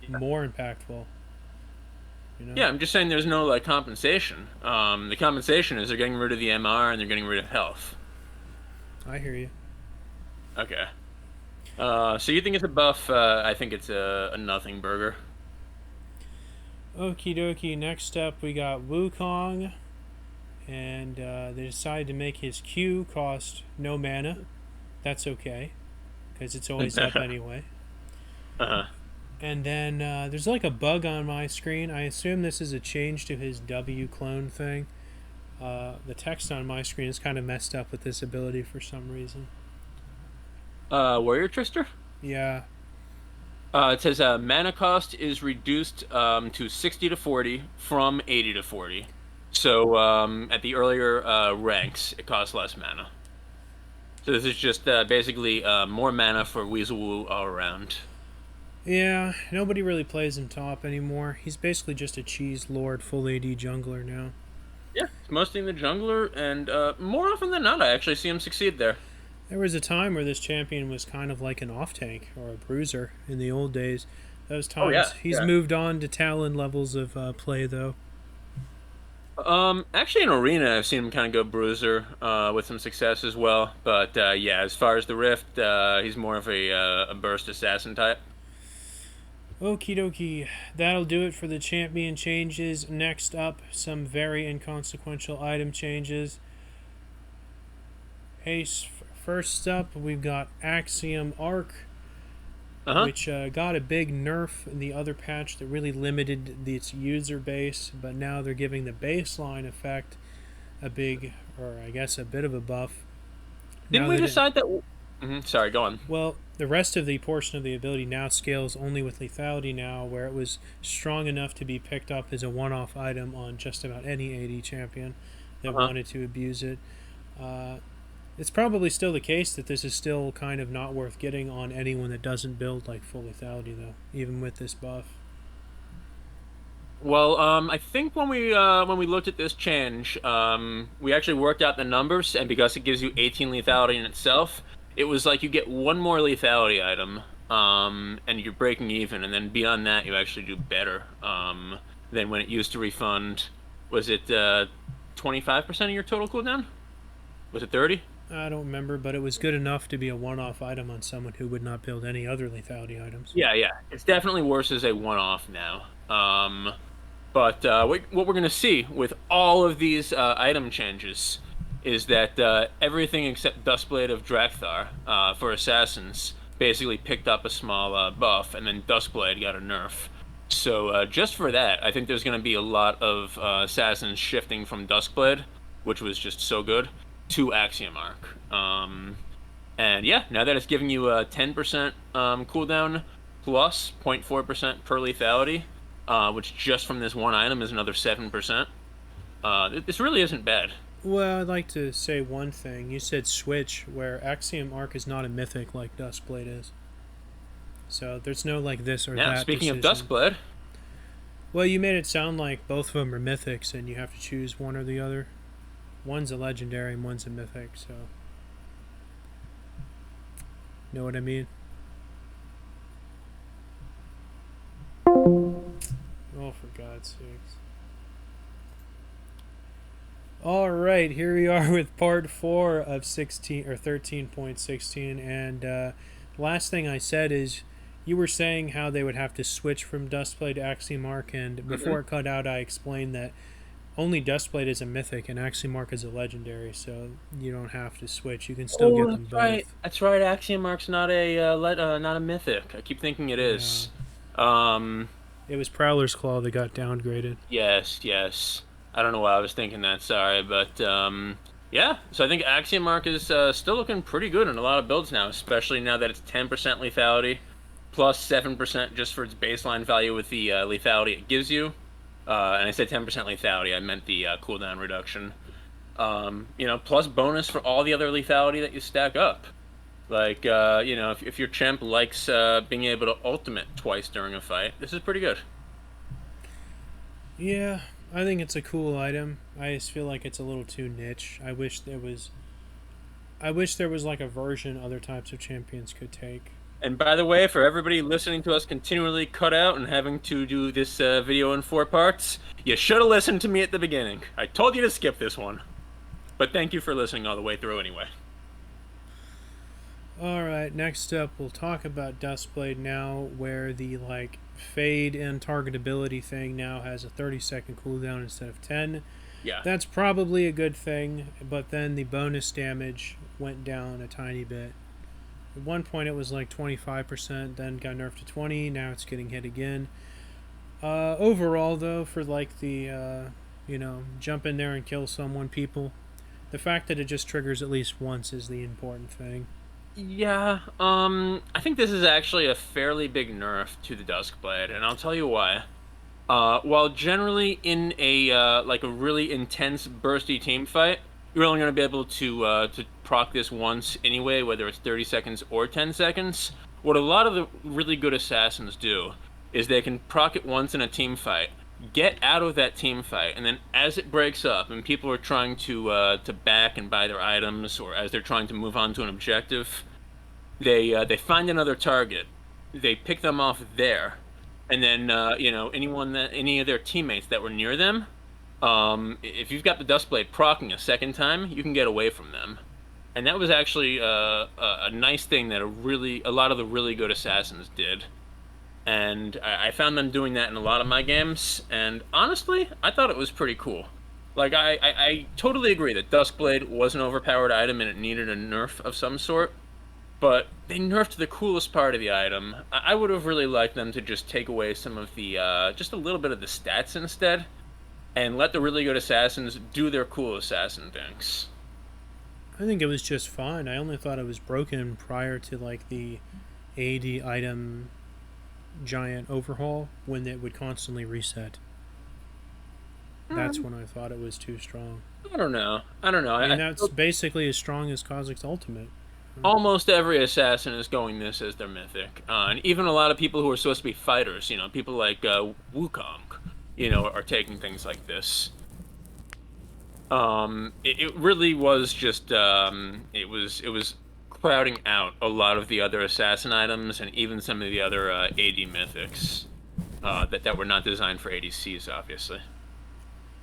more impactful. Yeah, I'm just saying there's no like compensation. The compensation is they're getting rid of the MR and they're getting rid of health. I hear you. Okay. So you think it's a buff? I think it's a nothing burger. Okie dokie. Next up, we got Wukong, and they decided to make his Q cost no mana. That's okay, because it's always up anyway. And then there's like a bug on my screen. I assume this is a change to his W clone thing. The text on my screen is kind of messed up with this ability for some reason. Warrior Trister? Yeah. It says mana cost is reduced to 60 to 40 from 80 to 40. So at the earlier ranks, it costs less mana. So this is just basically more mana for Weaselwoo all around. Yeah, nobody really plays him top anymore. He's basically just a cheese lord, full AD jungler now. Yeah, it's mostly in the jungler, and more often than not, I actually see him succeed there. There was a time where this champion was kind of like an off-tank or a bruiser in the old days. Those times. He's moved on to Talon levels of play, though. Actually in Arena, I've seen him kind of go bruiser with some success as well. But yeah, as far as the Rift, he's more of a burst assassin type. Okie dokie. That'll do it for the champion changes. Next up, some very inconsequential item changes. Hey, first up, we've got Axiom Arc, which got a big nerf in the other patch that really limited its user base, but now they're giving the baseline effect a big, or I guess a bit of a buff. Didn't we decide that... Sorry, go on. Well, the rest of the portion of the ability now scales only with lethality now, where it was strong enough to be picked up as a one-off item on just about any AD champion that wanted to abuse it. It's probably still the case that this is still kind of not worth getting on anyone that doesn't build like full lethality, though, even with this buff. Well, I think when we looked at this change, we actually worked out the numbers, and because it gives you 18 lethality in itself, it was like you get one more lethality item, and you're breaking even, and then beyond that, you actually do better than when it used to refund. Was it 25% of your total cooldown? Was it 30? I don't remember, but it was good enough to be a one-off item on someone who would not build any other lethality items. Yeah. It's definitely worse as a one-off now. But what we're going to see with all of these item changes is that everything except Duskblade of Drakthar for Assassins basically picked up a small buff, and then Duskblade got a nerf. So just for that, I think there's going to be a lot of Assassins shifting from Duskblade, which was just so good, to Axiom Arc. And yeah, now that it's giving you a 10% cooldown plus 0.4% per lethality, which just from this one item is another 7%, this really isn't bad. Well, I'd like to say one thing. You said switch, where Axiom Arc is not a mythic like Duskblade is. So there's no like this or that. Now, speaking of Duskblade... Well, you made it sound like both of them are mythics and you have to choose one or the other. One's a legendary and one's a mythic, so... Know what I mean? Oh, for God's sakes. Alright, here we are with part 4 of 16 or 13.16, and last thing I said is you were saying how they would have to switch from Duskblade to Axiom Arc, and before it cut out I explained that only Duskblade is a mythic and Axiom Arc is a legendary, so you don't have to switch. You can still get them both. Right. That's right. Axiom Arc's not a mythic. I keep thinking it is. Yeah. It was Prowler's Claw that got downgraded. Yes. I don't know why I was thinking that. Sorry, but yeah. So I think Axiom Arc is still looking pretty good in a lot of builds now, especially now that it's 10% lethality plus 7% just for its baseline value with the lethality it gives you. And I said 10% lethality, I meant the cooldown reduction. Plus bonus for all the other lethality that you stack up. Like, if your champ likes being able to ultimate twice during a fight, this is pretty good. Yeah, I think it's a cool item. I just feel like it's a little too niche. I wish there was like a version other types of champions could take. And by the way, for everybody listening to us continually cut out and having to do this video in 4 parts, you should have listened to me at the beginning. I told you to skip this one. But thank you for listening all the way through anyway. Alright, next up we'll talk about Duskblade now, where the fade and targetability thing now has a 30-second cooldown instead of 10. Yeah. That's probably a good thing, but then the bonus damage went down a tiny bit. At one point it was like 25%, then got nerfed to 20, now it's getting hit again. Overall though, for the jump in there and kill someone people, the fact that it just triggers at least once is the important thing. Yeah, I think this is actually a fairly big nerf to the Duskblade, and I'll tell you why. While generally in a really intense bursty team fight, you're only going to be able to proc this once anyway, whether it's 30 seconds or 10 seconds. What a lot of the really good assassins do is they can proc it once in a team fight, get out of that team fight, and then as it breaks up and people are trying to back and buy their items, or as they're trying to move on to an objective, they find another target, they pick them off there, and then any of their teammates that were near them, if you've got the Duskblade proccing a second time, you can get away from them. And that was actually a nice thing that a lot of the really good assassins did. And I found them doing that in a lot of my games, and honestly, I thought it was pretty cool. Like, I totally agree that Duskblade was an overpowered item and it needed a nerf of some sort, but they nerfed the coolest part of the item. I would have really liked them to just take away some of the, just a little bit of the stats instead, and let the really good assassins do their cool assassin things. I think it was just fine. I only thought it was broken prior to like the AD item giant overhaul when it would constantly reset. That's when I thought it was too strong. I don't know. I mean, that's basically as strong as Kha'Zix's ultimate. Almost every assassin is going this as their mythic. And even a lot of people who are supposed to be fighters, people like Wukong, are taking things like this. It really was just, it was crowding out a lot of the other assassin items and even some of the other AD mythics that were not designed for ADCs, obviously.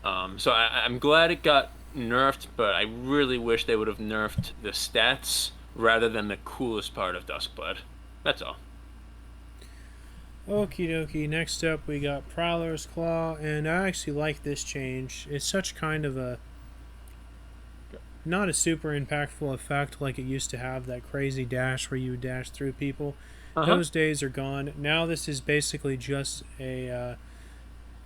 So I'm glad it got nerfed, but I really wish they would have nerfed the stats rather than the coolest part of Duskblade. That's all. Okie dokie, next up we got Prowler's Claw, and I actually like this change. It's such kind of a not a super impactful effect like it used to have, that crazy dash where you would dash through people. Those days are gone. Now this is basically just a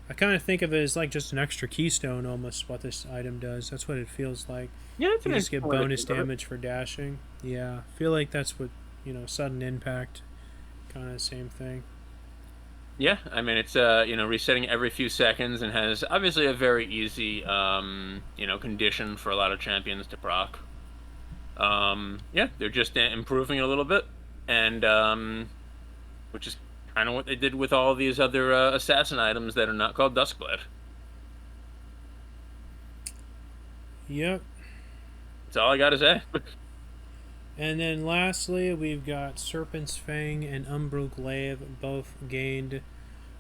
I kind of think of it as like just an extra keystone almost, what this item does. That's what it feels like. Yeah, it's you just get bonus damage for dashing. Yeah, I feel like that's what, sudden impact, kind of the same thing. Yeah, I mean, it's, resetting every few seconds and has obviously a very easy, condition for a lot of champions to proc. Yeah, they're just improving it a little bit, and, which is kind of what they did with all these other assassin items that are not called Duskblade. Yep. That's all I gotta say. And then lastly, we've got Serpent's Fang and Umbral Glaive, both gained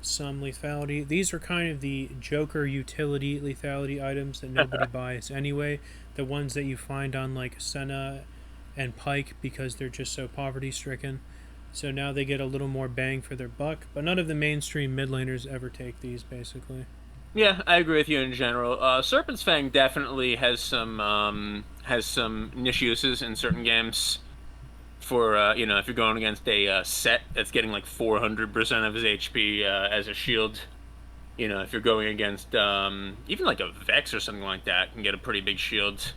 some lethality. These are kind of the Joker utility lethality items that nobody buys anyway. The ones that you find on like Senna and Pike because they're just so poverty-stricken. So now they get a little more bang for their buck, but none of the mainstream mid laners ever take these, basically. Yeah, I agree with you in general. Serpent's Fang definitely has some niche uses in certain games. For if you're going against a set that's getting like 400% of his HP as a shield, if you're going against even like a Vex or something like that, can get a pretty big shield.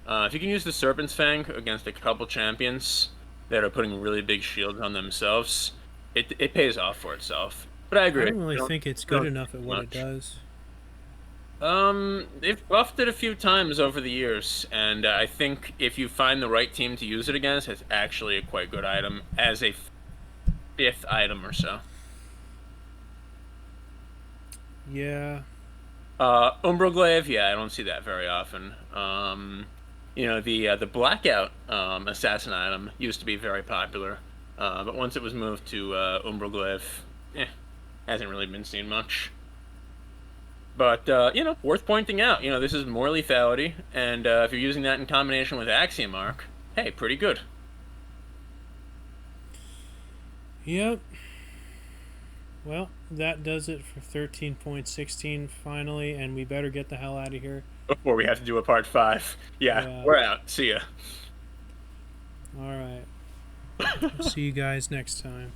If you can use the Serpent's Fang against a couple champions that are putting really big shields on themselves, it pays off for itself. But I agree. I don't really think it's good enough at what it does. They've buffed it a few times over the years, and I think if you find the right team to use it against, it's actually a quite good item as a fifth item or so. Yeah. Umbral Glaive, yeah, I don't see that very often. The Blackout assassin item used to be very popular, but once it was moved to Umbral Glaive, hasn't really been seen much. But, worth pointing out, this is more lethality, and if you're using that in combination with Axiom Arc, hey, pretty good. Yep. Well, that does it for 13.16 finally, and we better get the hell out of here. Before we have to do a part 5. Yeah, we're out. See ya. Alright. See you guys next time.